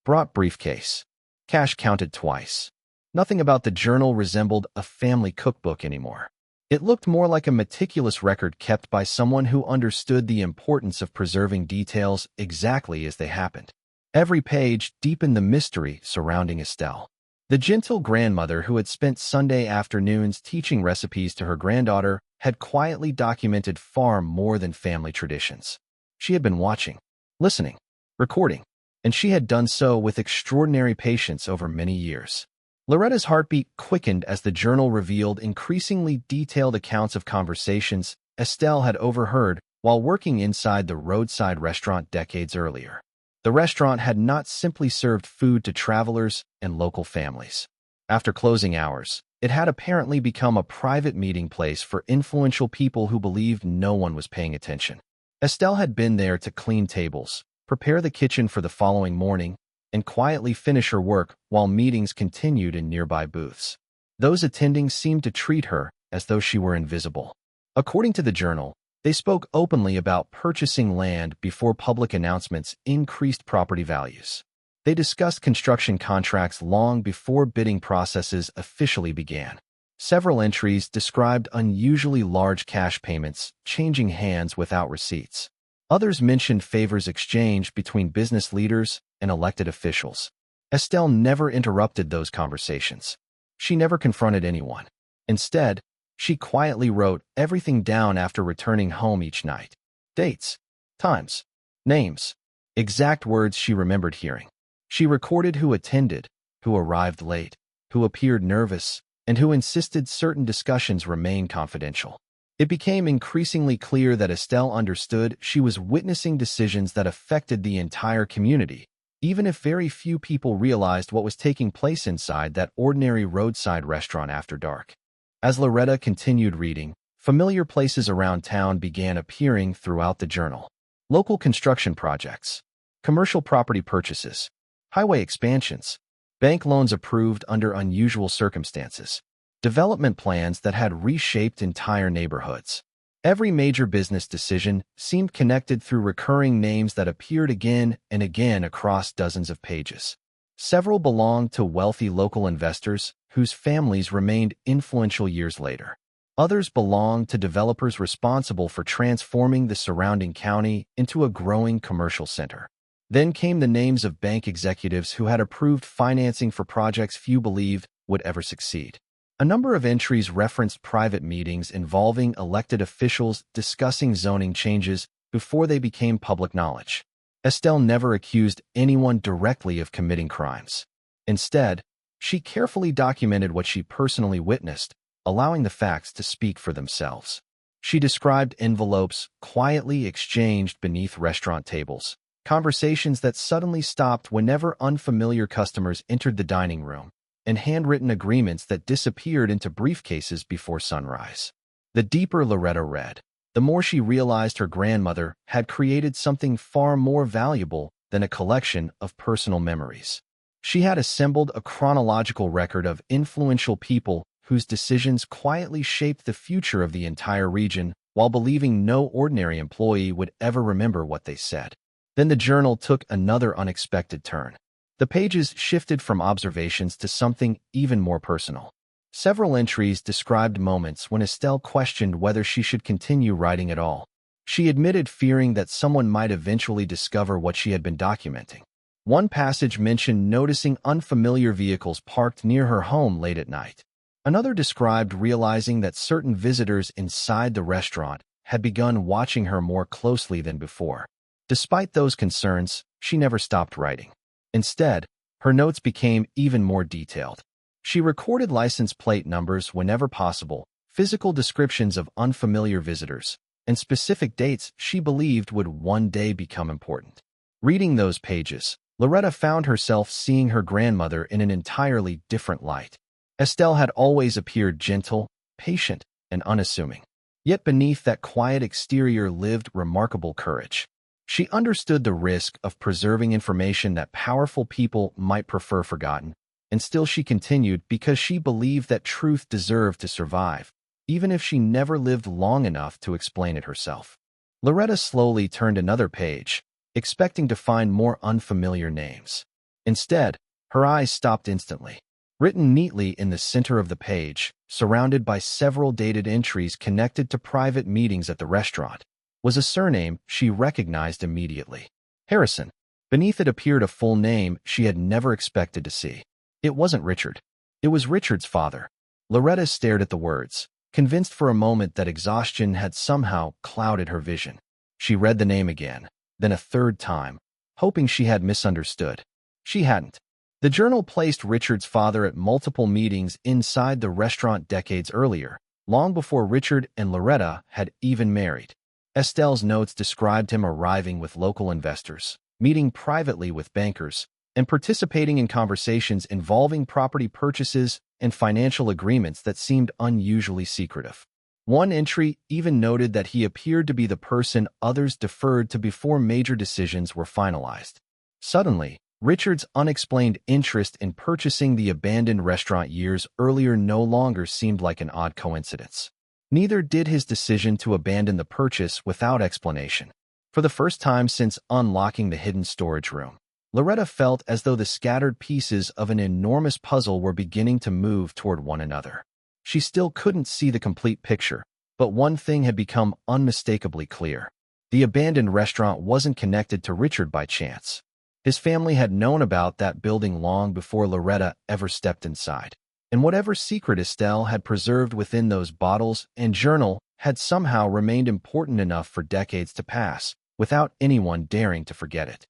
Brought briefcase. Cash counted twice. Nothing about the journal resembled a family cookbook anymore. It looked more like a meticulous record kept by someone who understood the importance of preserving details exactly as they happened. Every page deepened the mystery surrounding Estelle. The gentle grandmother who had spent Sunday afternoons teaching recipes to her granddaughter had quietly documented far more than family traditions. She had been watching, listening, recording, and she had done so with extraordinary patience over many years. Loretta's heartbeat quickened as the journal revealed increasingly detailed accounts of conversations Estelle had overheard while working inside the roadside restaurant decades earlier. The restaurant had not simply served food to travelers and local families. After closing hours, it had apparently become a private meeting place for influential people who believed no one was paying attention. Estelle had been there to clean tables, prepare the kitchen for the following morning, and quietly finish her work while meetings continued in nearby booths. Those attending seemed to treat her as though she were invisible. According to the journal, they spoke openly about purchasing land before public announcements increased property values. They discussed construction contracts long before bidding processes officially began. Several entries described unusually large cash payments changing hands without receipts. Others mentioned favors exchanged between business leaders and elected officials. Estelle never interrupted those conversations. She never confronted anyone. Instead, she quietly wrote everything down after returning home each night. Dates, times, names, exact words she remembered hearing. She recorded who attended, who arrived late, who appeared nervous, and who insisted certain discussions remain confidential. It became increasingly clear that Estelle understood she was witnessing decisions that affected the entire community, even if very few people realized what was taking place inside that ordinary roadside restaurant after dark. As Loretta continued reading, familiar places around town began appearing throughout the journal. Local construction projects, commercial property purchases, highway expansions, bank loans approved under unusual circumstances, development plans that had reshaped entire neighborhoods. Every major business decision seemed connected through recurring names that appeared again and again across dozens of pages. Several belonged to wealthy local investors whose families remained influential years later. Others belonged to developers responsible for transforming the surrounding county into a growing commercial center. Then came the names of bank executives who had approved financing for projects few believed would ever succeed. A number of entries referenced private meetings involving elected officials discussing zoning changes before they became public knowledge. Estelle never accused anyone directly of committing crimes. Instead, she carefully documented what she personally witnessed, allowing the facts to speak for themselves. She described envelopes quietly exchanged beneath restaurant tables, conversations that suddenly stopped whenever unfamiliar customers entered the dining room, and handwritten agreements that disappeared into briefcases before sunrise. The deeper Loretta read, the more she realized her grandmother had created something far more valuable than a collection of personal memories. She had assembled a chronological record of influential people whose decisions quietly shaped the future of the entire region, while believing no ordinary employee would ever remember what they said. Then the journal took another unexpected turn. The pages shifted from observations to something even more personal. Several entries described moments when Estelle questioned whether she should continue writing at all. She admitted fearing that someone might eventually discover what she had been documenting. One passage mentioned noticing unfamiliar vehicles parked near her home late at night. Another described realizing that certain visitors inside the restaurant had begun watching her more closely than before. Despite those concerns, she never stopped writing. Instead, her notes became even more detailed. She recorded license plate numbers whenever possible, physical descriptions of unfamiliar visitors, and specific dates she believed would one day become important. Reading those pages, Loretta found herself seeing her grandmother in an entirely different light. Estelle had always appeared gentle, patient, and unassuming. Yet beneath that quiet exterior lived remarkable courage. She understood the risk of preserving information that powerful people might prefer forgotten, and still she continued because she believed that truth deserved to survive, even if she never lived long enough to explain it herself. Loretta slowly turned another page, expecting to find more unfamiliar names. Instead, her eyes stopped instantly. Written neatly in the center of the page, surrounded by several dated entries connected to private meetings at the restaurant, was a surname she recognized immediately. Harrison. Beneath it appeared a full name she had never expected to see. It wasn't Richard. It was Richard's father. Loretta stared at the words, convinced for a moment that exhaustion had somehow clouded her vision. She read the name again, then a third time, hoping she had misunderstood. She hadn't. The journal placed Richard's father at multiple meetings inside the restaurant decades earlier, long before Richard and Loretta had even married. Estelle's notes described him arriving with local investors, meeting privately with bankers, and participating in conversations involving property purchases and financial agreements that seemed unusually secretive. One entry even noted that he appeared to be the person others deferred to before major decisions were finalized. Suddenly, Richard's unexplained interest in purchasing the abandoned restaurant years earlier no longer seemed like an odd coincidence. Neither did his decision to abandon the purchase without explanation. For the first time since unlocking the hidden storage room, Loretta felt as though the scattered pieces of an enormous puzzle were beginning to move toward one another. She still couldn't see the complete picture, but one thing had become unmistakably clear. The abandoned restaurant wasn't connected to Richard by chance. His family had known about that building long before Loretta ever stepped inside. And whatever secret Estelle had preserved within those bottles and journal had somehow remained important enough for decades to pass, without anyone daring to forget it.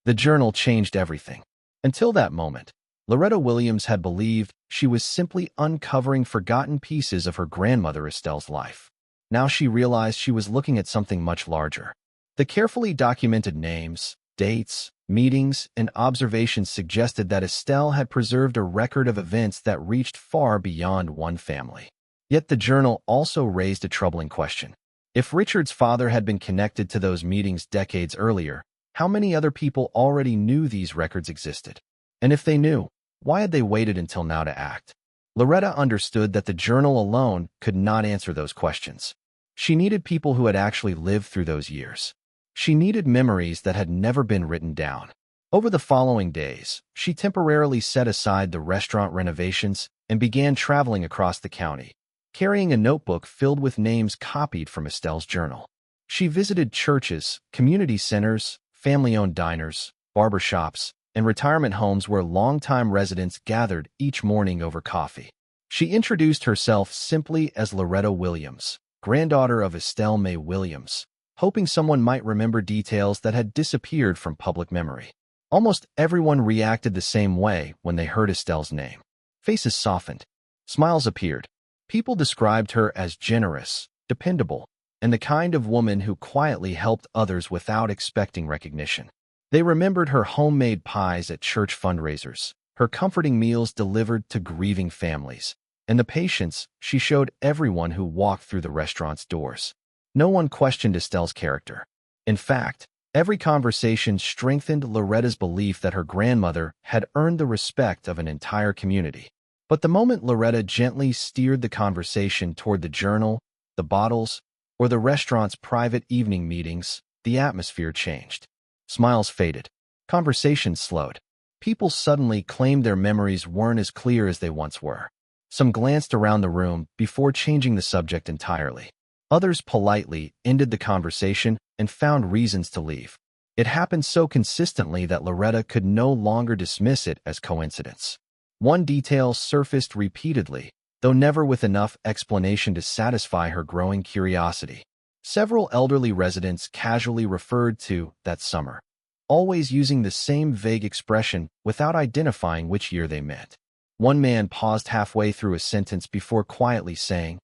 The journal changed everything. Until that moment, Loretta Williams had believed she was simply uncovering forgotten pieces of her grandmother Estelle's life. Now she realized she was looking at something much larger. The carefully documented names, dates, meetings, and observations suggested that Estelle had preserved a record of events that reached far beyond one family. Yet the journal also raised a troubling question. If Richard's father had been connected to those meetings decades earlier, how many other people already knew these records existed? And if they knew, why had they waited until now to act? Loretta understood that the journal alone could not answer those questions. She needed people who had actually lived through those years. She needed memories that had never been written down. Over the following days, she temporarily set aside the restaurant renovations and began traveling across the county, carrying a notebook filled with names copied from Estelle's journal. She visited churches, community centers, family-owned diners, barbershops, and retirement homes where longtime residents gathered each morning over coffee. She introduced herself simply as Loretta Williams, granddaughter of Estelle May Williams, hoping someone might remember details that had disappeared from public memory. Almost everyone reacted the same way when they heard Estelle's name. Faces softened. Smiles appeared. People described her as generous, dependable, and the kind of woman who quietly helped others without expecting recognition. They remembered her homemade pies at church fundraisers, her comforting meals delivered to grieving families, and the patience she showed everyone who walked through the restaurant's doors. No one questioned Estelle's character. In fact, every conversation strengthened Loretta's belief that her grandmother had earned the respect of an entire community. But the moment Loretta gently steered the conversation toward the journal, the bottles, or the restaurant's private evening meetings, the atmosphere changed. Smiles faded. Conversations slowed. People suddenly claimed their memories weren't as clear as they once were. Some glanced around the room before changing the subject entirely. Others politely ended the conversation and found reasons to leave. It happened so consistently that Loretta could no longer dismiss it as coincidence. One detail surfaced repeatedly, though never with enough explanation to satisfy her growing curiosity. Several elderly residents casually referred to that summer, always using the same vague expression without identifying which year they meant. One man paused halfway through a sentence before quietly saying,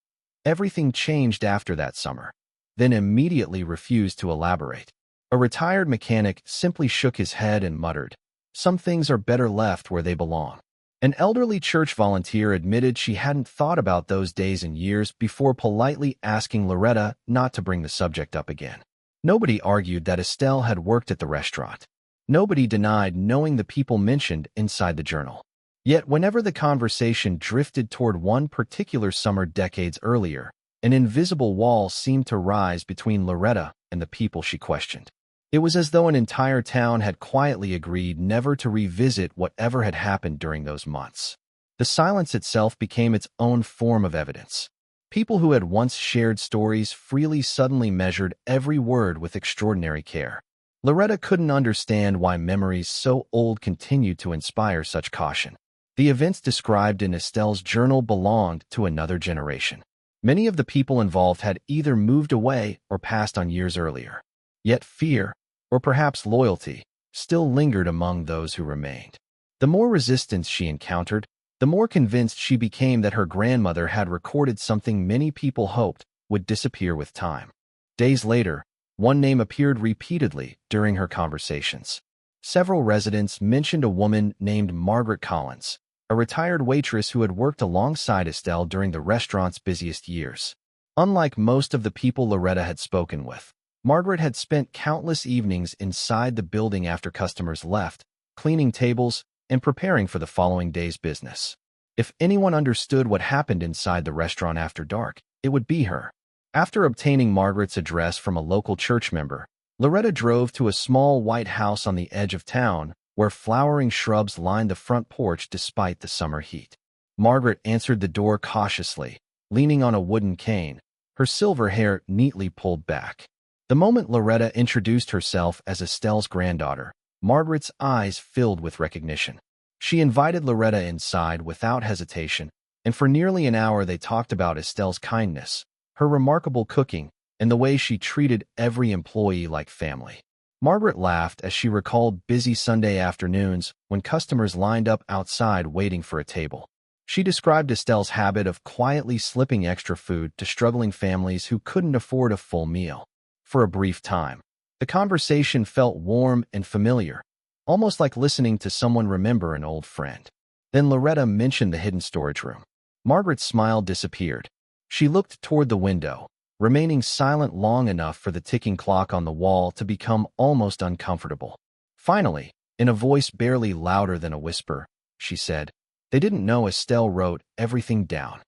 "Everything changed after that summer," then immediately refused to elaborate. A retired mechanic simply shook his head and muttered, "Some things are better left where they belong." An elderly church volunteer admitted she hadn't thought about those days in years before politely asking Loretta not to bring the subject up again. Nobody argued that Estelle had worked at the restaurant. Nobody denied knowing the people mentioned inside the journal. Yet whenever the conversation drifted toward one particular summer decades earlier, an invisible wall seemed to rise between Loretta and the people she questioned. It was as though an entire town had quietly agreed never to revisit whatever had happened during those months. The silence itself became its own form of evidence. People who had once shared stories freely suddenly measured every word with extraordinary care. Loretta couldn't understand why memories so old continued to inspire such caution. The events described in Estelle's journal belonged to another generation. Many of the people involved had either moved away or passed on years earlier. Yet fear, or perhaps loyalty, still lingered among those who remained. The more resistance she encountered, the more convinced she became that her grandmother had recorded something many people hoped would disappear with time. Days later, one name appeared repeatedly during her conversations. Several residents mentioned a woman named Margaret Collins, a retired waitress who had worked alongside Estelle during the restaurant's busiest years. Unlike most of the people Loretta had spoken with, Margaret had spent countless evenings inside the building after customers left, cleaning tables and preparing for the following day's business. If anyone understood what happened inside the restaurant after dark, it would be her. After obtaining Margaret's address from a local church member, Loretta drove to a small white house on the edge of town where flowering shrubs lined the front porch despite the summer heat. Margaret answered the door cautiously, leaning on a wooden cane, her silver hair neatly pulled back. The moment Loretta introduced herself as Estelle's granddaughter, Margaret's eyes filled with recognition. She invited Loretta inside without hesitation, and for nearly an hour they talked about Estelle's kindness, her remarkable cooking, and the way she treated every employee like family. Margaret laughed as she recalled busy Sunday afternoons when customers lined up outside waiting for a table. She described Estelle's habit of quietly slipping extra food to struggling families who couldn't afford a full meal. For a brief time, the conversation felt warm and familiar, almost like listening to someone remember an old friend. Then Loretta mentioned the hidden storage room. Margaret's smile disappeared. She looked toward the window, remaining silent long enough for the ticking clock on the wall to become almost uncomfortable. Finally, in a voice barely louder than a whisper, she said, "They didn't know Estelle wrote everything down."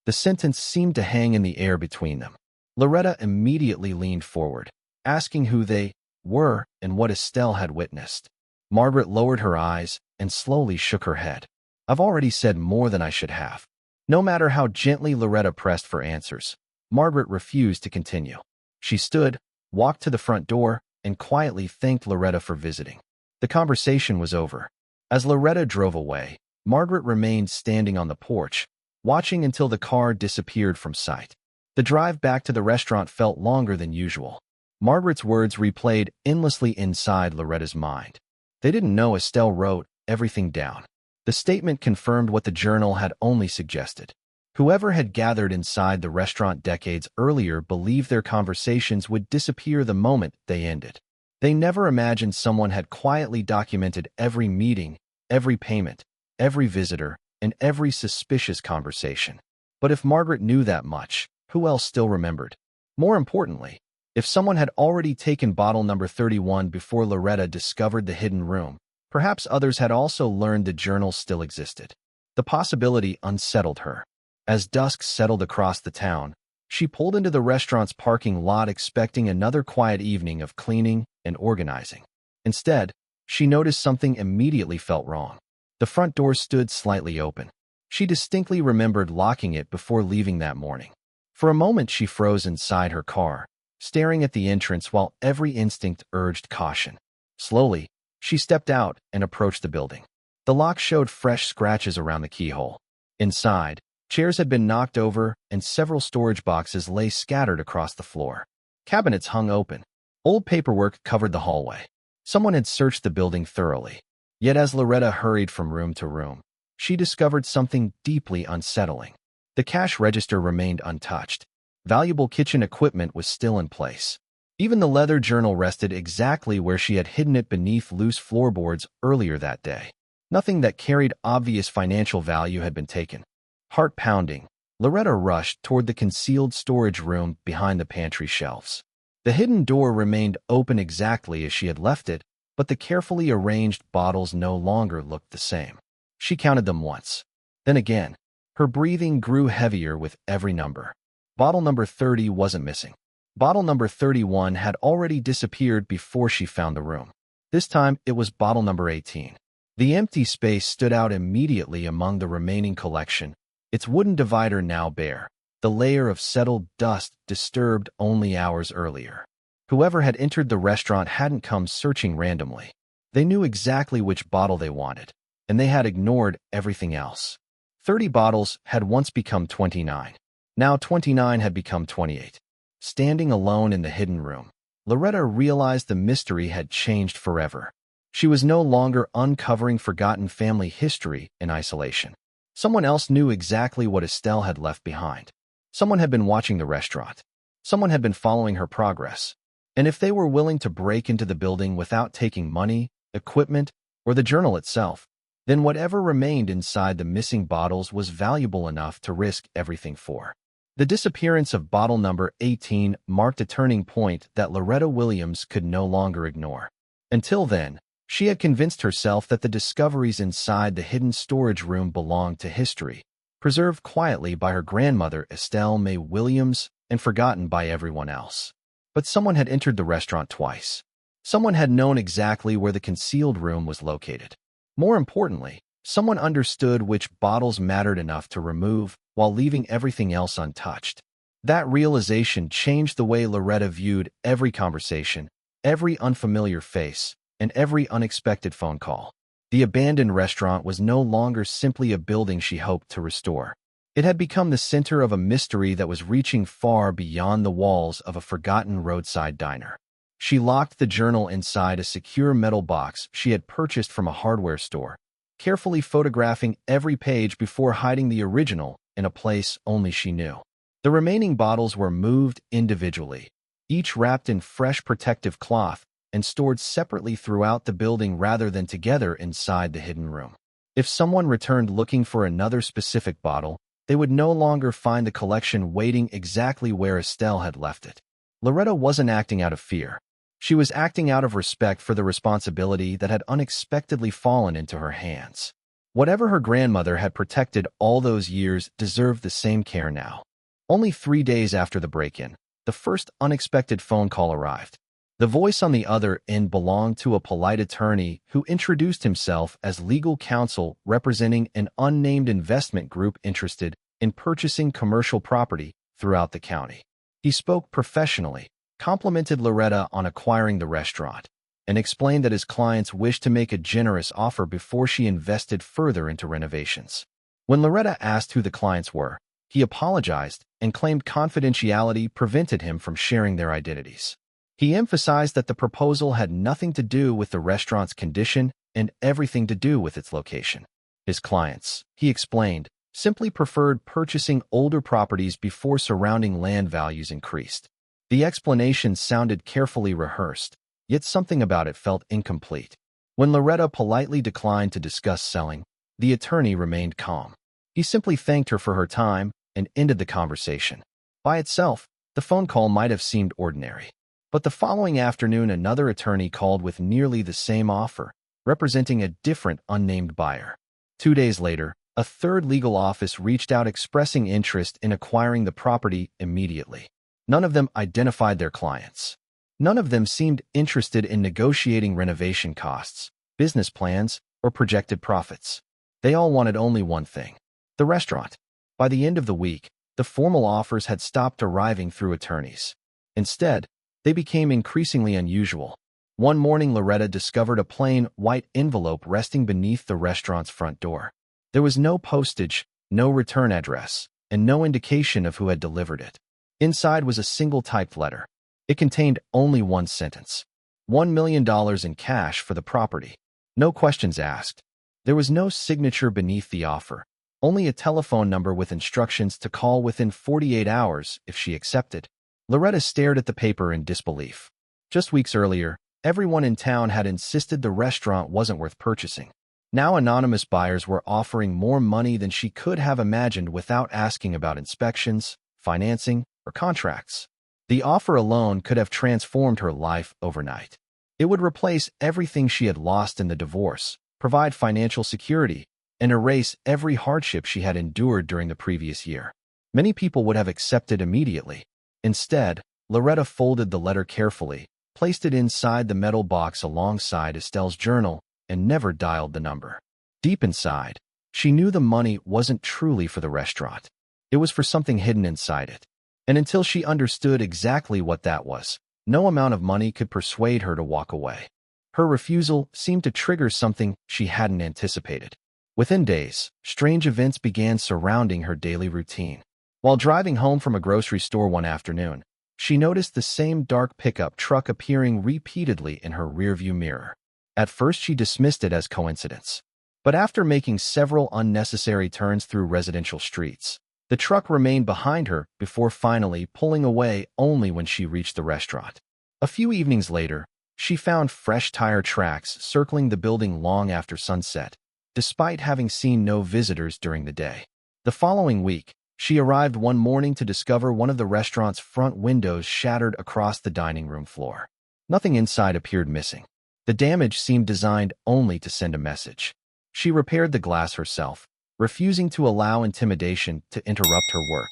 The sentence seemed to hang in the air between them. Loretta immediately leaned forward, asking who they were and what Estelle had witnessed. Margaret lowered her eyes and slowly shook her head. "I've already said more than I should have." No matter how gently Loretta pressed for answers, Margaret refused to continue. She stood, walked to the front door, and quietly thanked Loretta for visiting. The conversation was over. As Loretta drove away, Margaret remained standing on the porch, watching until the car disappeared from sight. The drive back to the restaurant felt longer than usual. Margaret's words replayed endlessly inside Loretta's mind. They didn't know Estelle wrote everything down. The statement confirmed what the journal had only suggested. Whoever had gathered inside the restaurant decades earlier believed their conversations would disappear the moment they ended. They never imagined someone had quietly documented every meeting, every payment, every visitor, and every suspicious conversation. But if Margaret knew that much, who else still remembered? More importantly, if someone had already taken bottle number 31 before Loretta discovered the hidden room, perhaps others had also learned the journal still existed. The possibility unsettled her. As dusk settled across the town, she pulled into the restaurant's parking lot expecting another quiet evening of cleaning and organizing. Instead, she noticed something immediately felt wrong. The front door stood slightly open. She distinctly remembered locking it before leaving that morning. For a moment she froze inside her car, staring at the entrance while every instinct urged caution. Slowly, she stepped out and approached the building. The lock showed fresh scratches around the keyhole. Inside, chairs had been knocked over and several storage boxes lay scattered across the floor. Cabinets hung open. Old paperwork covered the hallway. Someone had searched the building thoroughly. Yet as Loretta hurried from room to room, she discovered something deeply unsettling. The cash register remained untouched. Valuable kitchen equipment was still in place. Even the leather journal rested exactly where she had hidden it beneath loose floorboards earlier that day. Nothing that carried obvious financial value had been taken. Heart pounding, Loretta rushed toward the concealed storage room behind the pantry shelves. The hidden door remained open exactly as she had left it, but the carefully arranged bottles no longer looked the same. She counted them once. Then again. Her breathing grew heavier with every number. Bottle number 30 wasn't missing. Bottle number 31 had already disappeared before she found the room. This time, it was bottle number 18. The empty space stood out immediately among the remaining collection, its wooden divider now bare, the layer of settled dust disturbed only hours earlier. Whoever had entered the restaurant hadn't come searching randomly. They knew exactly which bottle they wanted, and they had ignored everything else. 30 bottles had once become 29. Now 29 had become 28. Standing alone in the hidden room, Loretta realized the mystery had changed forever. She was no longer uncovering forgotten family history in isolation. Someone else knew exactly what Estelle had left behind. Someone had been watching the restaurant. Someone had been following her progress. And if they were willing to break into the building without taking money, equipment, or the journal itself, then whatever remained inside the missing bottles was valuable enough to risk everything for. The disappearance of bottle number 18 marked a turning point that Loretta Williams could no longer ignore. Until then, she had convinced herself that the discoveries inside the hidden storage room belonged to history, preserved quietly by her grandmother Estelle May Williams and forgotten by everyone else. But someone had entered the restaurant twice. Someone had known exactly where the concealed room was located. More importantly, someone understood which bottles mattered enough to remove while leaving everything else untouched. That realization changed the way Loretta viewed every conversation, every unfamiliar face, and every unexpected phone call. The abandoned restaurant was no longer simply a building she hoped to restore. It had become the center of a mystery that was reaching far beyond the walls of a forgotten roadside diner. She locked the journal inside a secure metal box she had purchased from a hardware store, carefully photographing every page before hiding the original in a place only she knew. The remaining bottles were moved individually, each wrapped in fresh protective cloth and stored separately throughout the building rather than together inside the hidden room. If someone returned looking for another specific bottle, they would no longer find the collection waiting exactly where Estelle had left it. Loretta wasn't acting out of fear. She was acting out of respect for the responsibility that had unexpectedly fallen into her hands. Whatever her grandmother had protected all those years deserved the same care now. Only 3 days after the break-in, the first unexpected phone call arrived. The voice on the other end belonged to a polite attorney who introduced himself as legal counsel representing an unnamed investment group interested in purchasing commercial property throughout the county. He spoke professionally, complimented Loretta on acquiring the restaurant, and explained that his clients wished to make a generous offer before she invested further into renovations. When Loretta asked who the clients were, he apologized and claimed confidentiality prevented him from sharing their identities. He emphasized that the proposal had nothing to do with the restaurant's condition and everything to do with its location. His clients, he explained, simply preferred purchasing older properties before surrounding land values increased. The explanation sounded carefully rehearsed, yet something about it felt incomplete. When Loretta politely declined to discuss selling, the attorney remained calm. He simply thanked her for her time and ended the conversation. By itself, the phone call might have seemed ordinary. But the following afternoon, another attorney called with nearly the same offer, representing a different unnamed buyer. 2 days later, a third legal office reached out expressing interest in acquiring the property immediately. None of them identified their clients. None of them seemed interested in negotiating renovation costs, business plans, or projected profits. They all wanted only one thing: the restaurant. By the end of the week, the formal offers had stopped arriving through attorneys. Instead, they became increasingly unusual. One morning, Loretta discovered a plain, white envelope resting beneath the restaurant's front door. There was no postage, no return address, and no indication of who had delivered it. Inside was a single typed letter. It contained only one sentence: $1 million in cash for the property. No questions asked. There was no signature beneath the offer, only a telephone number with instructions to call within 48 hours if she accepted. Loretta stared at the paper in disbelief. Just weeks earlier, everyone in town had insisted the restaurant wasn't worth purchasing. Now anonymous buyers were offering more money than she could have imagined without asking about inspections, financing, or contracts. The offer alone could have transformed her life overnight. It would replace everything she had lost in the divorce, provide financial security, and erase every hardship she had endured during the previous year. Many people would have accepted immediately. Instead, Loretta folded the letter carefully, placed it inside the metal box alongside Estelle's journal, and never dialed the number. Deep inside, she knew the money wasn't truly for the restaurant. It was for something hidden inside it. And until she understood exactly what that was, no amount of money could persuade her to walk away. Her refusal seemed to trigger something she hadn't anticipated. Within days, strange events began surrounding her daily routine. While driving home from a grocery store one afternoon, she noticed the same dark pickup truck appearing repeatedly in her rearview mirror. At first, she dismissed it as coincidence. But after making several unnecessary turns through residential streets, the truck remained behind her before finally pulling away only when she reached the restaurant. A few evenings later, she found fresh tire tracks circling the building long after sunset, despite having seen no visitors during the day. The following week, she arrived one morning to discover one of the restaurant's front windows shattered across the dining room floor. Nothing inside appeared missing. The damage seemed designed only to send a message. She repaired the glass herself, refusing to allow intimidation to interrupt her work.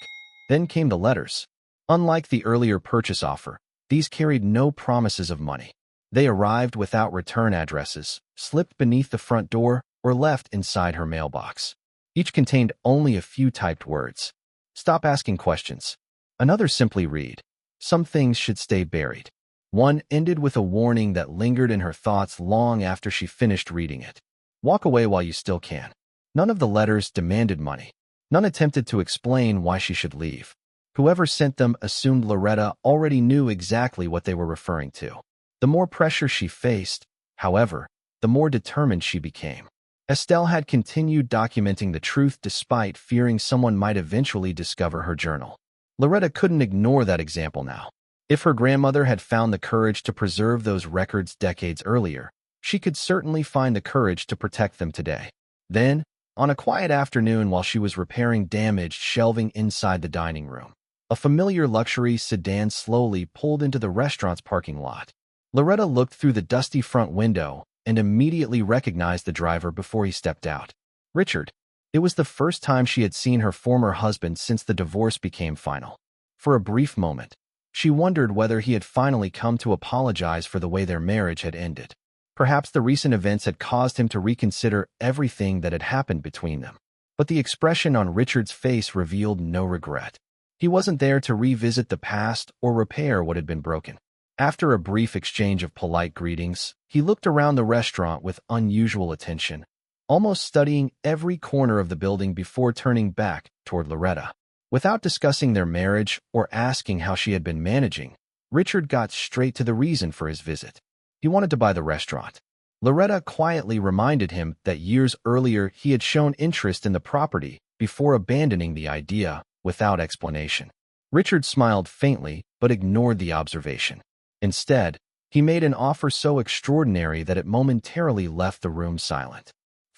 Then came the letters. Unlike the earlier purchase offer, these carried no promises of money. They arrived without return addresses, slipped beneath the front door, or left inside her mailbox. Each contained only a few typed words. Stop asking questions. Another simply read, some things should stay buried. One ended with a warning that lingered in her thoughts long after she finished reading it. Walk away while you still can. None of the letters demanded money. None attempted to explain why she should leave. Whoever sent them assumed Loretta already knew exactly what they were referring to. The more pressure she faced, however, the more determined she became. Estelle had continued documenting the truth despite fearing someone might eventually discover her journal. Loretta couldn't ignore that example now. If her grandmother had found the courage to preserve those records decades earlier, she could certainly find the courage to protect them today. Then, on a quiet afternoon while she was repairing damaged shelving inside the dining room, a familiar luxury sedan slowly pulled into the restaurant's parking lot. Loretta looked through the dusty front window and immediately recognized the driver before he stepped out. Richard. It was the first time she had seen her former husband since the divorce became final. For a brief moment, she wondered whether he had finally come to apologize for the way their marriage had ended. Perhaps the recent events had caused him to reconsider everything that had happened between them. But the expression on Richard's face revealed no regret. He wasn't there to revisit the past or repair what had been broken. After a brief exchange of polite greetings, he looked around the restaurant with unusual attention, almost studying every corner of the building before turning back toward Loretta. Without discussing their marriage or asking how she had been managing, Richard got straight to the reason for his visit. He wanted to buy the restaurant. Loretta quietly reminded him that years earlier he had shown interest in the property before abandoning the idea without explanation. Richard smiled faintly but ignored the observation. Instead, He made an offer so extraordinary that it momentarily left the room silent.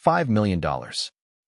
$5 million.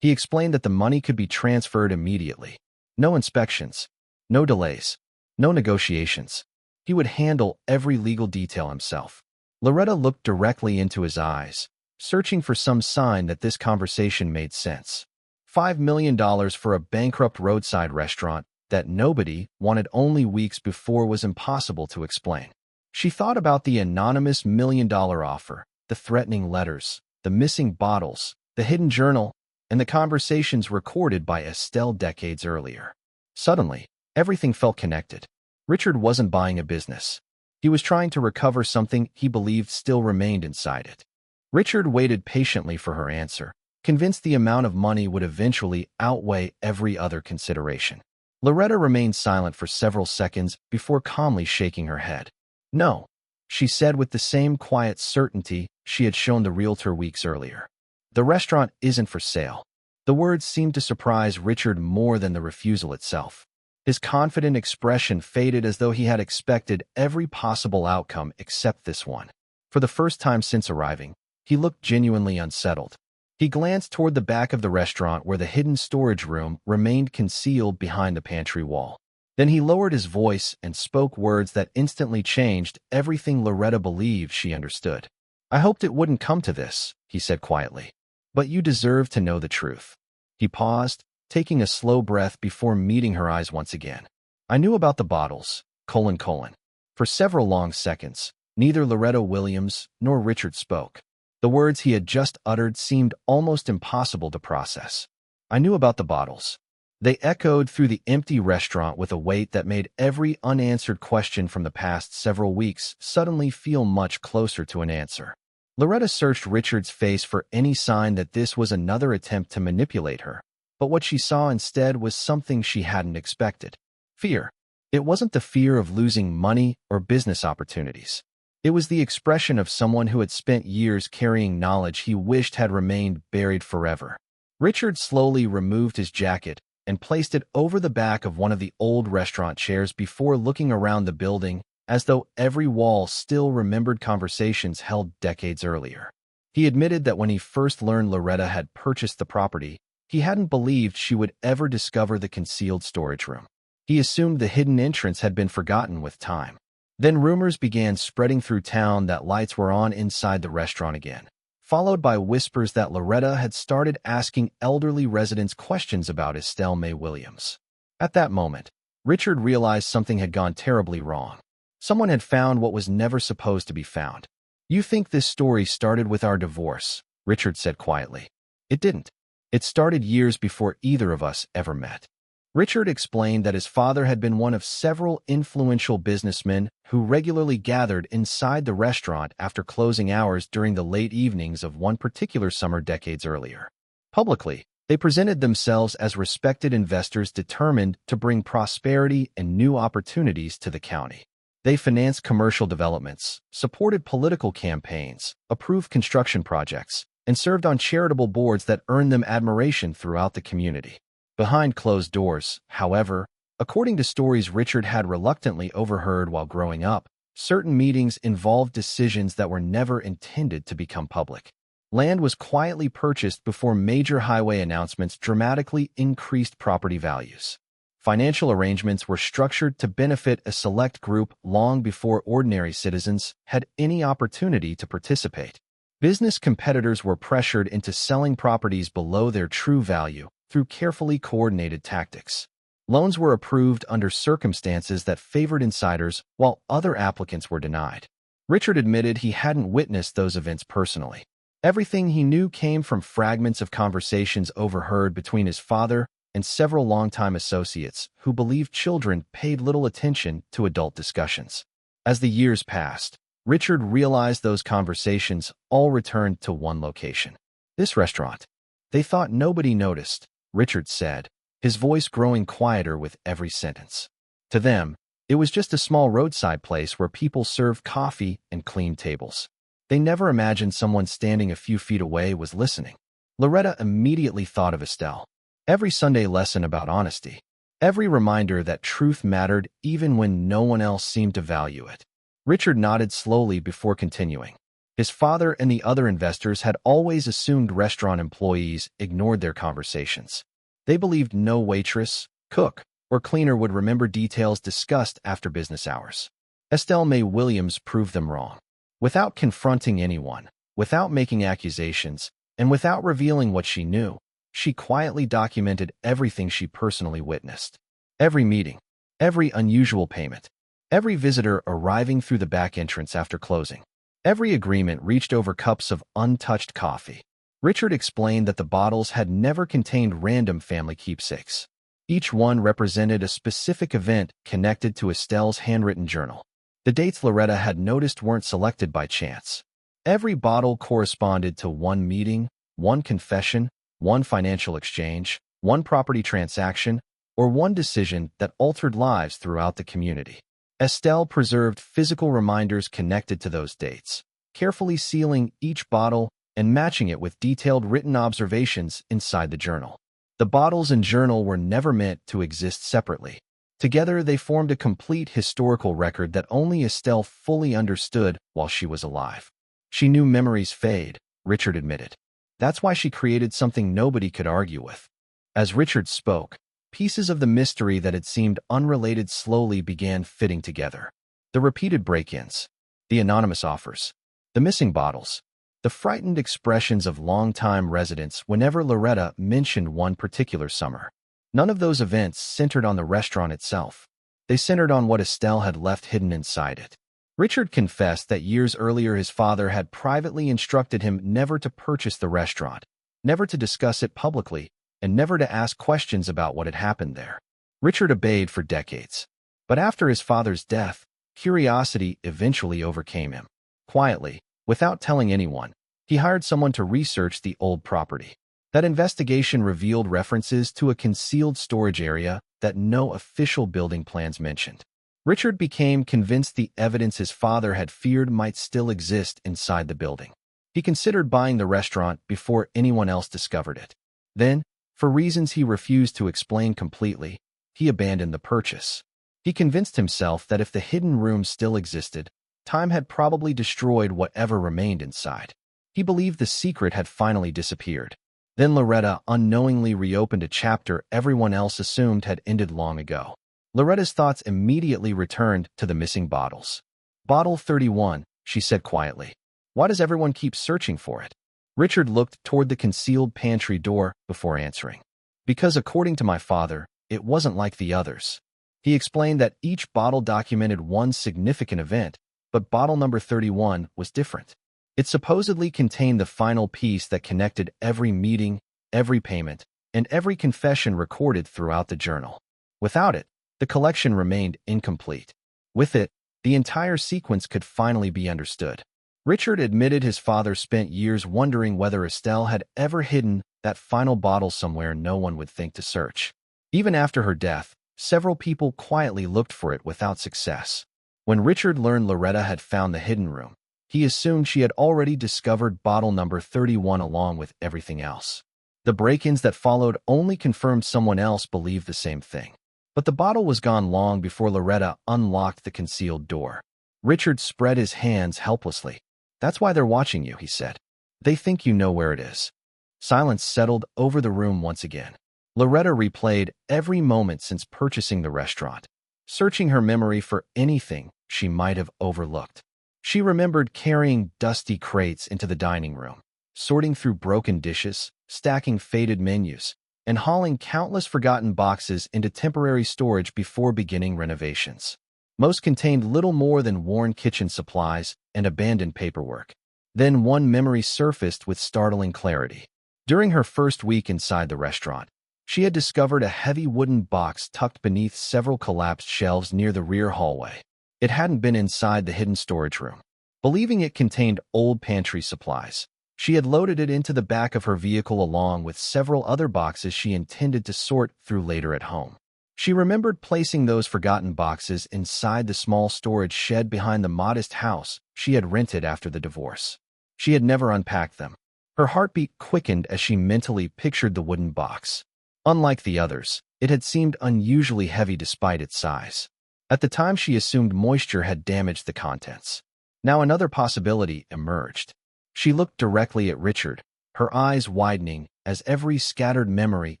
He explained that the money could be transferred immediately. No inspections, no delays, no negotiations. He would handle every legal detail himself. Loretta looked directly into his eyes, searching for some sign that this conversation made sense. $5 million for a bankrupt roadside restaurant that nobody wanted only weeks before was impossible to explain. She thought about the anonymous $1 million offer, the threatening letters, the missing bottles, the hidden journal, and the conversations recorded by Estelle decades earlier. Suddenly, everything felt connected. Richard wasn't buying a business. He was trying to recover something he believed still remained inside it. Richard waited patiently for her answer, convinced the amount of money would eventually outweigh every other consideration. Loretta remained silent for several seconds before calmly shaking her head. "No," she said with the same quiet certainty she had shown the realtor weeks earlier. "The restaurant isn't for sale." The words seemed to surprise Richard more than the refusal itself. His confident expression faded as though he had expected every possible outcome except this one. For the first time since arriving, he looked genuinely unsettled. He glanced toward the back of the restaurant where the hidden storage room remained concealed behind the pantry wall. Then he lowered his voice and spoke words that instantly changed everything Loretta believed she understood. "I hoped it wouldn't come to this," he said quietly. "But you deserve to know the truth." He paused, taking a slow breath before meeting her eyes once again. "I knew about the bottles, ... For several long seconds, neither Loretta Williams nor Richard spoke. The words he had just uttered seemed almost impossible to process. "I knew about the bottles." They echoed through the empty restaurant with a weight that made every unanswered question from the past several weeks suddenly feel much closer to an answer. Loretta searched Richard's face for any sign that this was another attempt to manipulate her, but what she saw instead was something she hadn't expected. Fear. It wasn't the fear of losing money or business opportunities. It was the expression of someone who had spent years carrying knowledge he wished had remained buried forever. Richard slowly removed his jacket and placed it over the back of one of the old restaurant chairs before looking around the building as though every wall still remembered conversations held decades earlier. He admitted that when he first learned Loretta had purchased the property, he hadn't believed she would ever discover the concealed storage room. He assumed the hidden entrance had been forgotten with time. Then rumors began spreading through town that lights were on inside the restaurant again, followed by whispers that Loretta had started asking elderly residents questions about Estelle May Williams. At that moment, Richard realized something had gone terribly wrong. Someone had found what was never supposed to be found. "You think this story started with our divorce," Richard said quietly. "It didn't. It started years before either of us ever met." Richard explained that his father had been one of several influential businessmen who regularly gathered inside the restaurant after closing hours during the late evenings of one particular summer decades earlier. Publicly, they presented themselves as respected investors determined to bring prosperity and new opportunities to the county. They financed commercial developments, supported political campaigns, approved construction projects, and served on charitable boards that earned them admiration throughout the community. Behind closed doors, however, according to stories Richard had reluctantly overheard while growing up, certain meetings involved decisions that were never intended to become public. Land was quietly purchased before major highway announcements dramatically increased property values. Financial arrangements were structured to benefit a select group long before ordinary citizens had any opportunity to participate. Business competitors were pressured into selling properties below their true value through carefully coordinated tactics. Loans were approved under circumstances that favored insiders while other applicants were denied. Richard admitted he hadn't witnessed those events personally. Everything he knew came from fragments of conversations overheard between his father and several longtime associates who believed children paid little attention to adult discussions. As the years passed, Richard realized those conversations all returned to one location. This restaurant. "They thought nobody noticed," Richard said, his voice growing quieter with every sentence. To them, it was just a small roadside place where people served coffee and cleaned tables. They never imagined someone standing a few feet away was listening. Loretta immediately thought of Estelle. Every Sunday lesson about honesty. Every reminder that truth mattered even when no one else seemed to value it. Richard nodded slowly before continuing. His father and the other investors had always assumed restaurant employees ignored their conversations. They believed no waitress, cook, or cleaner would remember details discussed after business hours. Estelle May Williams proved them wrong. Without confronting anyone, without making accusations, and without revealing what she knew, she quietly documented everything she personally witnessed. Every meeting, every unusual payment, every visitor arriving through the back entrance after closing, every agreement reached over cups of untouched coffee. Richard explained that the bottles had never contained random family keepsakes. Each one represented a specific event connected to Estelle's handwritten journal. The dates Loretta had noticed weren't selected by chance. Every bottle corresponded to one meeting, one confession, one financial exchange, one property transaction, or one decision that altered lives throughout the community. Estelle preserved physical reminders connected to those dates, carefully sealing each bottle and matching it with detailed written observations inside the journal. The bottles and journal were never meant to exist separately. Together, they formed a complete historical record that only Estelle fully understood while she was alive. She knew memories fade, Richard admitted. That's why she created something nobody could argue with. As Richard spoke, pieces of the mystery that had seemed unrelated slowly began fitting together. The repeated break-ins, the anonymous offers, the missing bottles, the frightened expressions of longtime residents whenever Loretta mentioned one particular summer. None of those events centered on the restaurant itself. They centered on what Estelle had left hidden inside it. Richard confessed that years earlier his father had privately instructed him never to purchase the restaurant, never to discuss it publicly, and never to ask questions about what had happened there. Richard obeyed for decades. But after his father's death, curiosity eventually overcame him. Quietly, without telling anyone, he hired someone to research the old property. That investigation revealed references to a concealed storage area that no official building plans mentioned. Richard became convinced the evidence his father had feared might still exist inside the building. He considered buying the restaurant before anyone else discovered it. Then, for reasons he refused to explain completely, he abandoned the purchase. He convinced himself that if the hidden room still existed, time had probably destroyed whatever remained inside. He believed the secret had finally disappeared. Then Loretta unknowingly reopened a chapter everyone else assumed had ended long ago. Loretta's thoughts immediately returned to the missing bottles. "Bottle 31, she said quietly. "Why does everyone keep searching for it?" Richard looked toward the concealed pantry door before answering. "Because according to my father, it wasn't like the others." He explained that each bottle documented one significant event, but bottle number 31 was different. It supposedly contained the final piece that connected every meeting, every payment, and every confession recorded throughout the journal. Without it, the collection remained incomplete. With it, the entire sequence could finally be understood. Richard admitted his father spent years wondering whether Estelle had ever hidden that final bottle somewhere no one would think to search. Even after her death, several people quietly looked for it without success. When Richard learned Loretta had found the hidden room, he assumed she had already discovered bottle number 31 along with everything else. The break-ins that followed only confirmed someone else believed the same thing. But the bottle was gone long before Loretta unlocked the concealed door. Richard spread his hands helplessly. "That's why they're watching you," he said. "They think you know where it is." Silence settled over the room once again. Loretta replayed every moment since purchasing the restaurant, searching her memory for anything she might have overlooked. She remembered carrying dusty crates into the dining room, sorting through broken dishes, stacking faded menus, and hauling countless forgotten boxes into temporary storage before beginning renovations. Most contained little more than worn kitchen supplies and abandoned paperwork. Then one memory surfaced with startling clarity. During her first week inside the restaurant, she had discovered a heavy wooden box tucked beneath several collapsed shelves near the rear hallway. It hadn't been inside the hidden storage room. Believing it contained old pantry supplies, she had loaded it into the back of her vehicle along with several other boxes she intended to sort through later at home. She remembered placing those forgotten boxes inside the small storage shed behind the modest house she had rented after the divorce. She had never unpacked them. Her heartbeat quickened as she mentally pictured the wooden box. Unlike the others, it had seemed unusually heavy despite its size. At the time, she assumed moisture had damaged the contents. Now another possibility emerged. She looked directly at Richard, her eyes widening as every scattered memory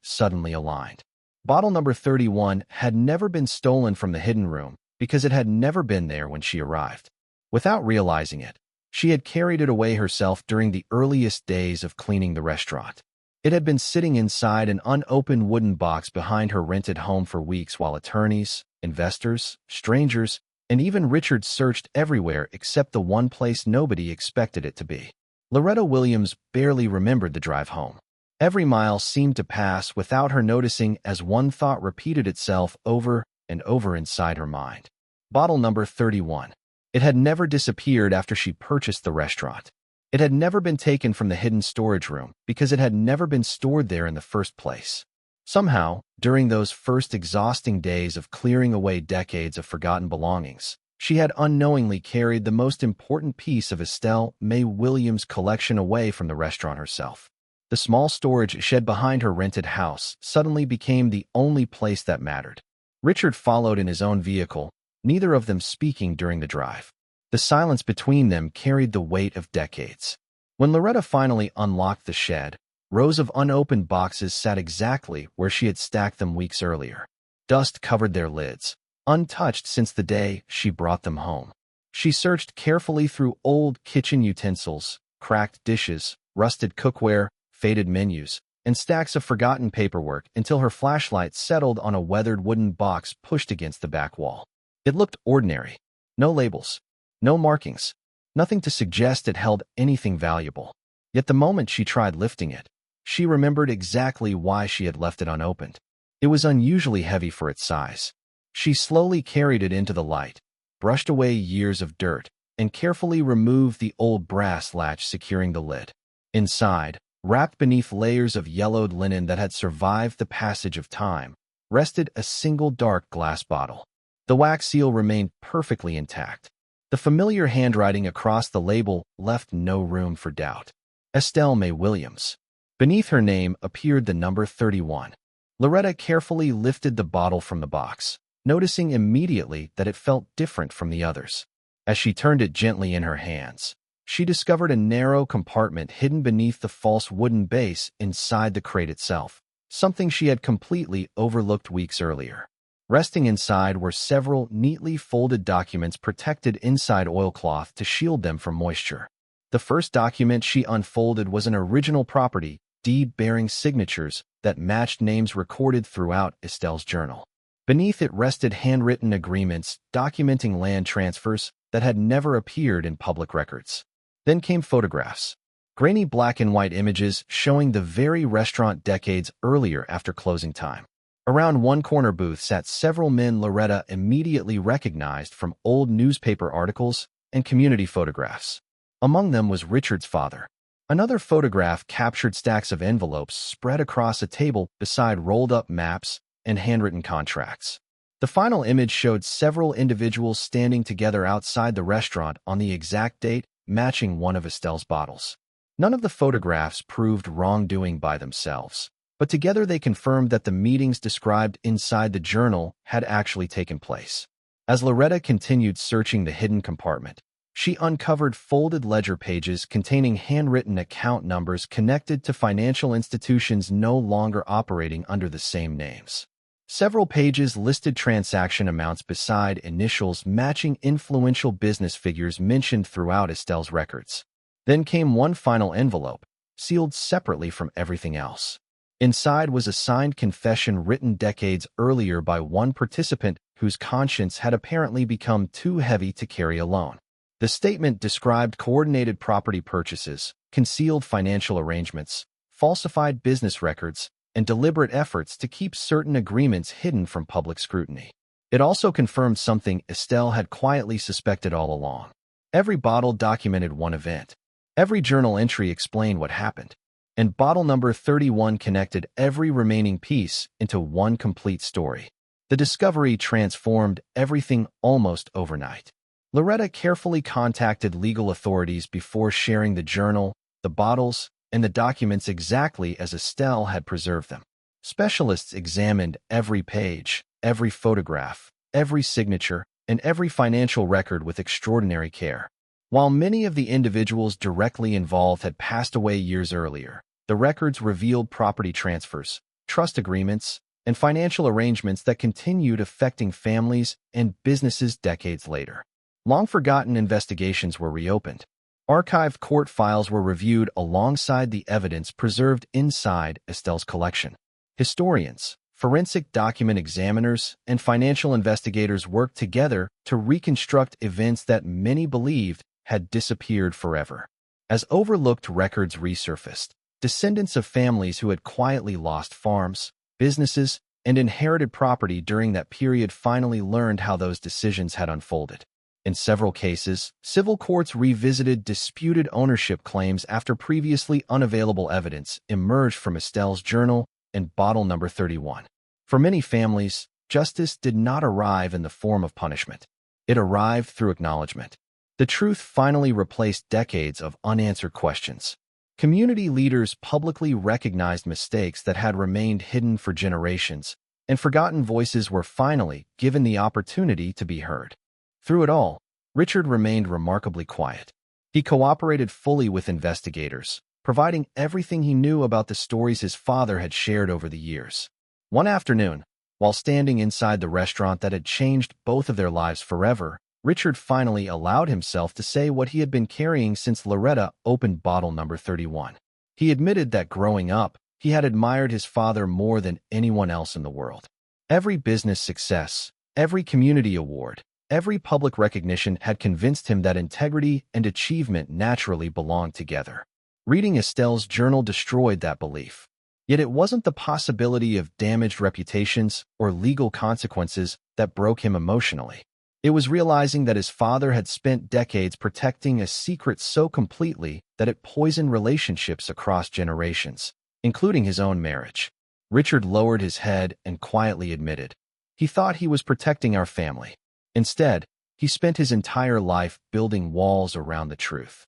suddenly aligned. Bottle number 31 had never been stolen from the hidden room because it had never been there when she arrived. Without realizing it, she had carried it away herself during the earliest days of cleaning the restaurant. It had been sitting inside an unopened wooden box behind her rented home for weeks while attorneys, investors, strangers, and even Richard searched everywhere except the one place nobody expected it to be. Loretta Williams barely remembered the drive home. Every mile seemed to pass without her noticing as one thought repeated itself over and over inside her mind. Bottle number 31. It had never disappeared after she purchased the restaurant. It had never been taken from the hidden storage room because it had never been stored there in the first place. Somehow, during those first exhausting days of clearing away decades of forgotten belongings, she had unknowingly carried the most important piece of Estelle May Williams' collection away from the restaurant herself. The small storage shed behind her rented house suddenly became the only place that mattered. Richard followed in his own vehicle, neither of them speaking during the drive. The silence between them carried the weight of decades. When Loretta finally unlocked the shed, rows of unopened boxes sat exactly where she had stacked them weeks earlier. Dust covered their lids, untouched since the day she brought them home. She searched carefully through old kitchen utensils, cracked dishes, rusted cookware, faded menus, and stacks of forgotten paperwork until her flashlight settled on a weathered wooden box pushed against the back wall. It looked ordinary. No labels, no markings, nothing to suggest it held anything valuable. Yet the moment she tried lifting it, she remembered exactly why she had left it unopened. It was unusually heavy for its size. She slowly carried it into the light, brushed away years of dirt, and carefully removed the old brass latch securing the lid. Inside, wrapped beneath layers of yellowed linen that had survived the passage of time, rested a single dark glass bottle. The wax seal remained perfectly intact. The familiar handwriting across the label left no room for doubt. Estelle May Williams. Beneath her name appeared the number 31. Loretta carefully lifted the bottle from the box, noticing immediately that it felt different from the others. As she turned it gently in her hands, she discovered a narrow compartment hidden beneath the false wooden base inside the crate itself, something she had completely overlooked weeks earlier. Resting inside were several neatly folded documents protected inside oilcloth to shield them from moisture. The first document she unfolded was an original property deed bearing signatures that matched names recorded throughout Estelle's journal. Beneath it rested handwritten agreements documenting land transfers that had never appeared in public records. Then came photographs, grainy black and white images showing the very restaurant decades earlier after closing time. Around one corner booth sat several men Loretta immediately recognized from old newspaper articles and community photographs. Among them was Richard's father. Another photograph captured stacks of envelopes spread across a table beside rolled-up maps and handwritten contracts. The final image showed several individuals standing together outside the restaurant on the exact date matching one of Estelle's bottles. None of the photographs proved wrongdoing by themselves, but together they confirmed that the meetings described inside the journal had actually taken place. As Loretta continued searching the hidden compartment, she uncovered folded ledger pages containing handwritten account numbers connected to financial institutions no longer operating under the same names. Several pages listed transaction amounts beside initials matching influential business figures mentioned throughout Estelle's records. Then came one final envelope, sealed separately from everything else. Inside was a signed confession written decades earlier by one participant whose conscience had apparently become too heavy to carry alone. The statement described coordinated property purchases, concealed financial arrangements, falsified business records, and deliberate efforts to keep certain agreements hidden from public scrutiny. It also confirmed something Estelle had quietly suspected all along. Every bottle documented one event. Every journal entry explained what happened. And bottle number 31 connected every remaining piece into one complete story. The discovery transformed everything almost overnight. Loretta carefully contacted legal authorities before sharing the journal, the bottles, and the documents exactly as Estelle had preserved them. Specialists examined every page, every photograph, every signature, and every financial record with extraordinary care. While many of the individuals directly involved had passed away years earlier, the records revealed property transfers, trust agreements, and financial arrangements that continued affecting families and businesses decades later. Long-forgotten investigations were reopened. Archived court files were reviewed alongside the evidence preserved inside Estelle's collection. Historians, forensic document examiners, and financial investigators worked together to reconstruct events that many believed had disappeared forever. As overlooked records resurfaced, descendants of families who had quietly lost farms, businesses, and inherited property during that period finally learned how those decisions had unfolded. In several cases, civil courts revisited disputed ownership claims after previously unavailable evidence emerged from Estelle's journal and bottle number 31. For many families, justice did not arrive in the form of punishment. It arrived through acknowledgement. The truth finally replaced decades of unanswered questions. Community leaders publicly recognized mistakes that had remained hidden for generations, and forgotten voices were finally given the opportunity to be heard. Through it all, Richard remained remarkably quiet. He cooperated fully with investigators, providing everything he knew about the stories his father had shared over the years. One afternoon, while standing inside the restaurant that had changed both of their lives forever, Richard finally allowed himself to say what he had been carrying since Loretta opened bottle number 31. He admitted that growing up, he had admired his father more than anyone else in the world. Every business success, every community award, every public recognition had convinced him that integrity and achievement naturally belonged together. Reading Estelle's journal destroyed that belief. Yet it wasn't the possibility of damaged reputations or legal consequences that broke him emotionally. It was realizing that his father had spent decades protecting a secret so completely that it poisoned relationships across generations, including his own marriage. Richard lowered his head and quietly admitted, "He thought he was protecting our family. Instead, he spent his entire life building walls around the truth."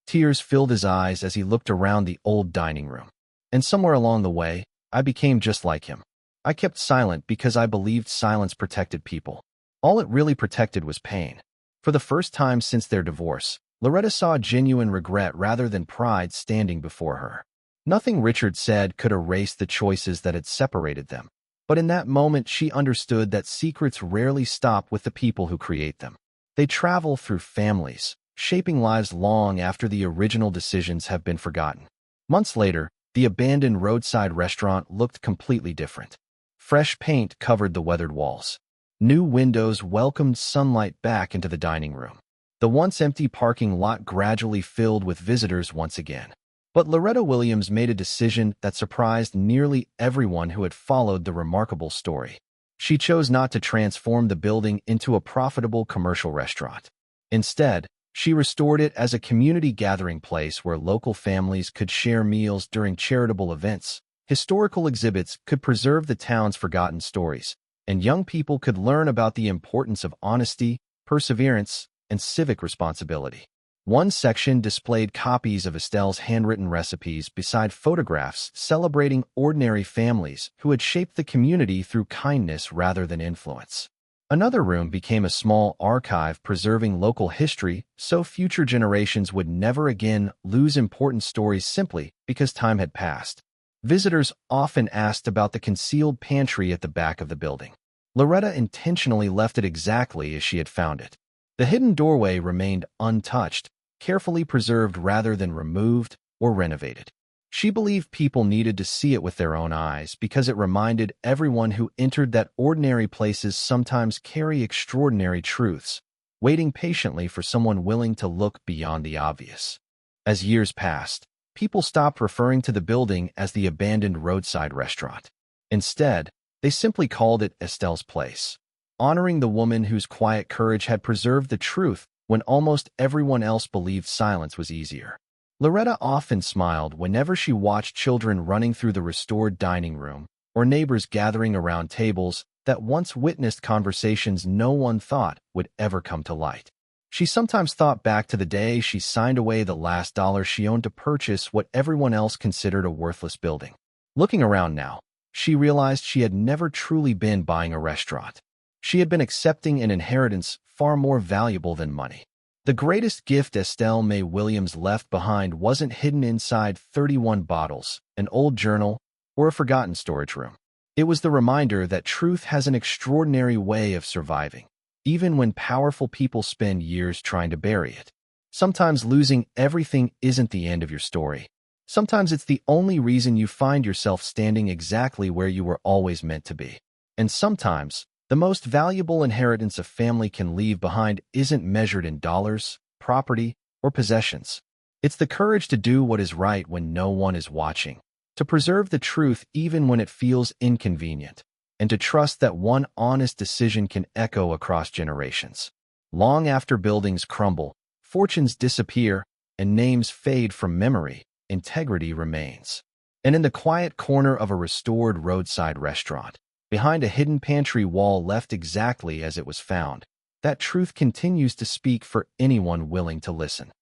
Tears filled his eyes as he looked around the old dining room. "And somewhere along the way, I became just like him. I kept silent because I believed silence protected people. All it really protected was pain." For the first time since their divorce, Loretta saw genuine regret rather than pride standing before her. Nothing Richard said could erase the choices that had separated them. But in that moment, she understood that secrets rarely stop with the people who create them. They travel through families, shaping lives long after the original decisions have been forgotten. Months later, the abandoned roadside restaurant looked completely different. Fresh paint covered the weathered walls. New windows welcomed sunlight back into the dining room. The once empty parking lot gradually filled with visitors once again. But Loretta Williams made a decision that surprised nearly everyone who had followed the remarkable story. She chose not to transform the building into a profitable commercial restaurant. Instead, she restored it as a community gathering place where local families could share meals during charitable events, historical exhibits could preserve the town's forgotten stories, and young people could learn about the importance of honesty, perseverance, and civic responsibility. One section displayed copies of Estelle's handwritten recipes beside photographs celebrating ordinary families who had shaped the community through kindness rather than influence. Another room became a small archive preserving local history so future generations would never again lose important stories simply because time had passed. Visitors often asked about the concealed pantry at the back of the building. Loretta intentionally left it exactly as she had found it. The hidden doorway remained untouched, carefully preserved rather than removed or renovated. She believed people needed to see it with their own eyes because it reminded everyone who entered that ordinary places sometimes carry extraordinary truths, waiting patiently for someone willing to look beyond the obvious. As years passed, people stopped referring to the building as the abandoned roadside restaurant. Instead, they simply called it Estelle's Place, honoring the woman whose quiet courage had preserved the truth when almost everyone else believed silence was easier. Loretta often smiled whenever she watched children running through the restored dining room or neighbors gathering around tables that once witnessed conversations no one thought would ever come to light. She sometimes thought back to the day she signed away the last dollar she owned to purchase what everyone else considered a worthless building. Looking around now, she realized she had never truly been buying a restaurant. She had been accepting an inheritance far more valuable than money. The greatest gift Estelle May Williams left behind wasn't hidden inside 31 bottles, an old journal, or a forgotten storage room. It was the reminder that truth has an extraordinary way of surviving, even when powerful people spend years trying to bury it. Sometimes losing everything isn't the end of your story. Sometimes it's the only reason you find yourself standing exactly where you were always meant to be. And sometimes, the most valuable inheritance a family can leave behind isn't measured in dollars, property, or possessions. It's the courage to do what is right when no one is watching, to preserve the truth even when it feels inconvenient, and to trust that one honest decision can echo across generations. Long after buildings crumble, fortunes disappear, and names fade from memory, integrity remains. And in the quiet corner of a restored roadside restaurant, behind a hidden pantry wall left exactly as it was found, that truth continues to speak for anyone willing to listen.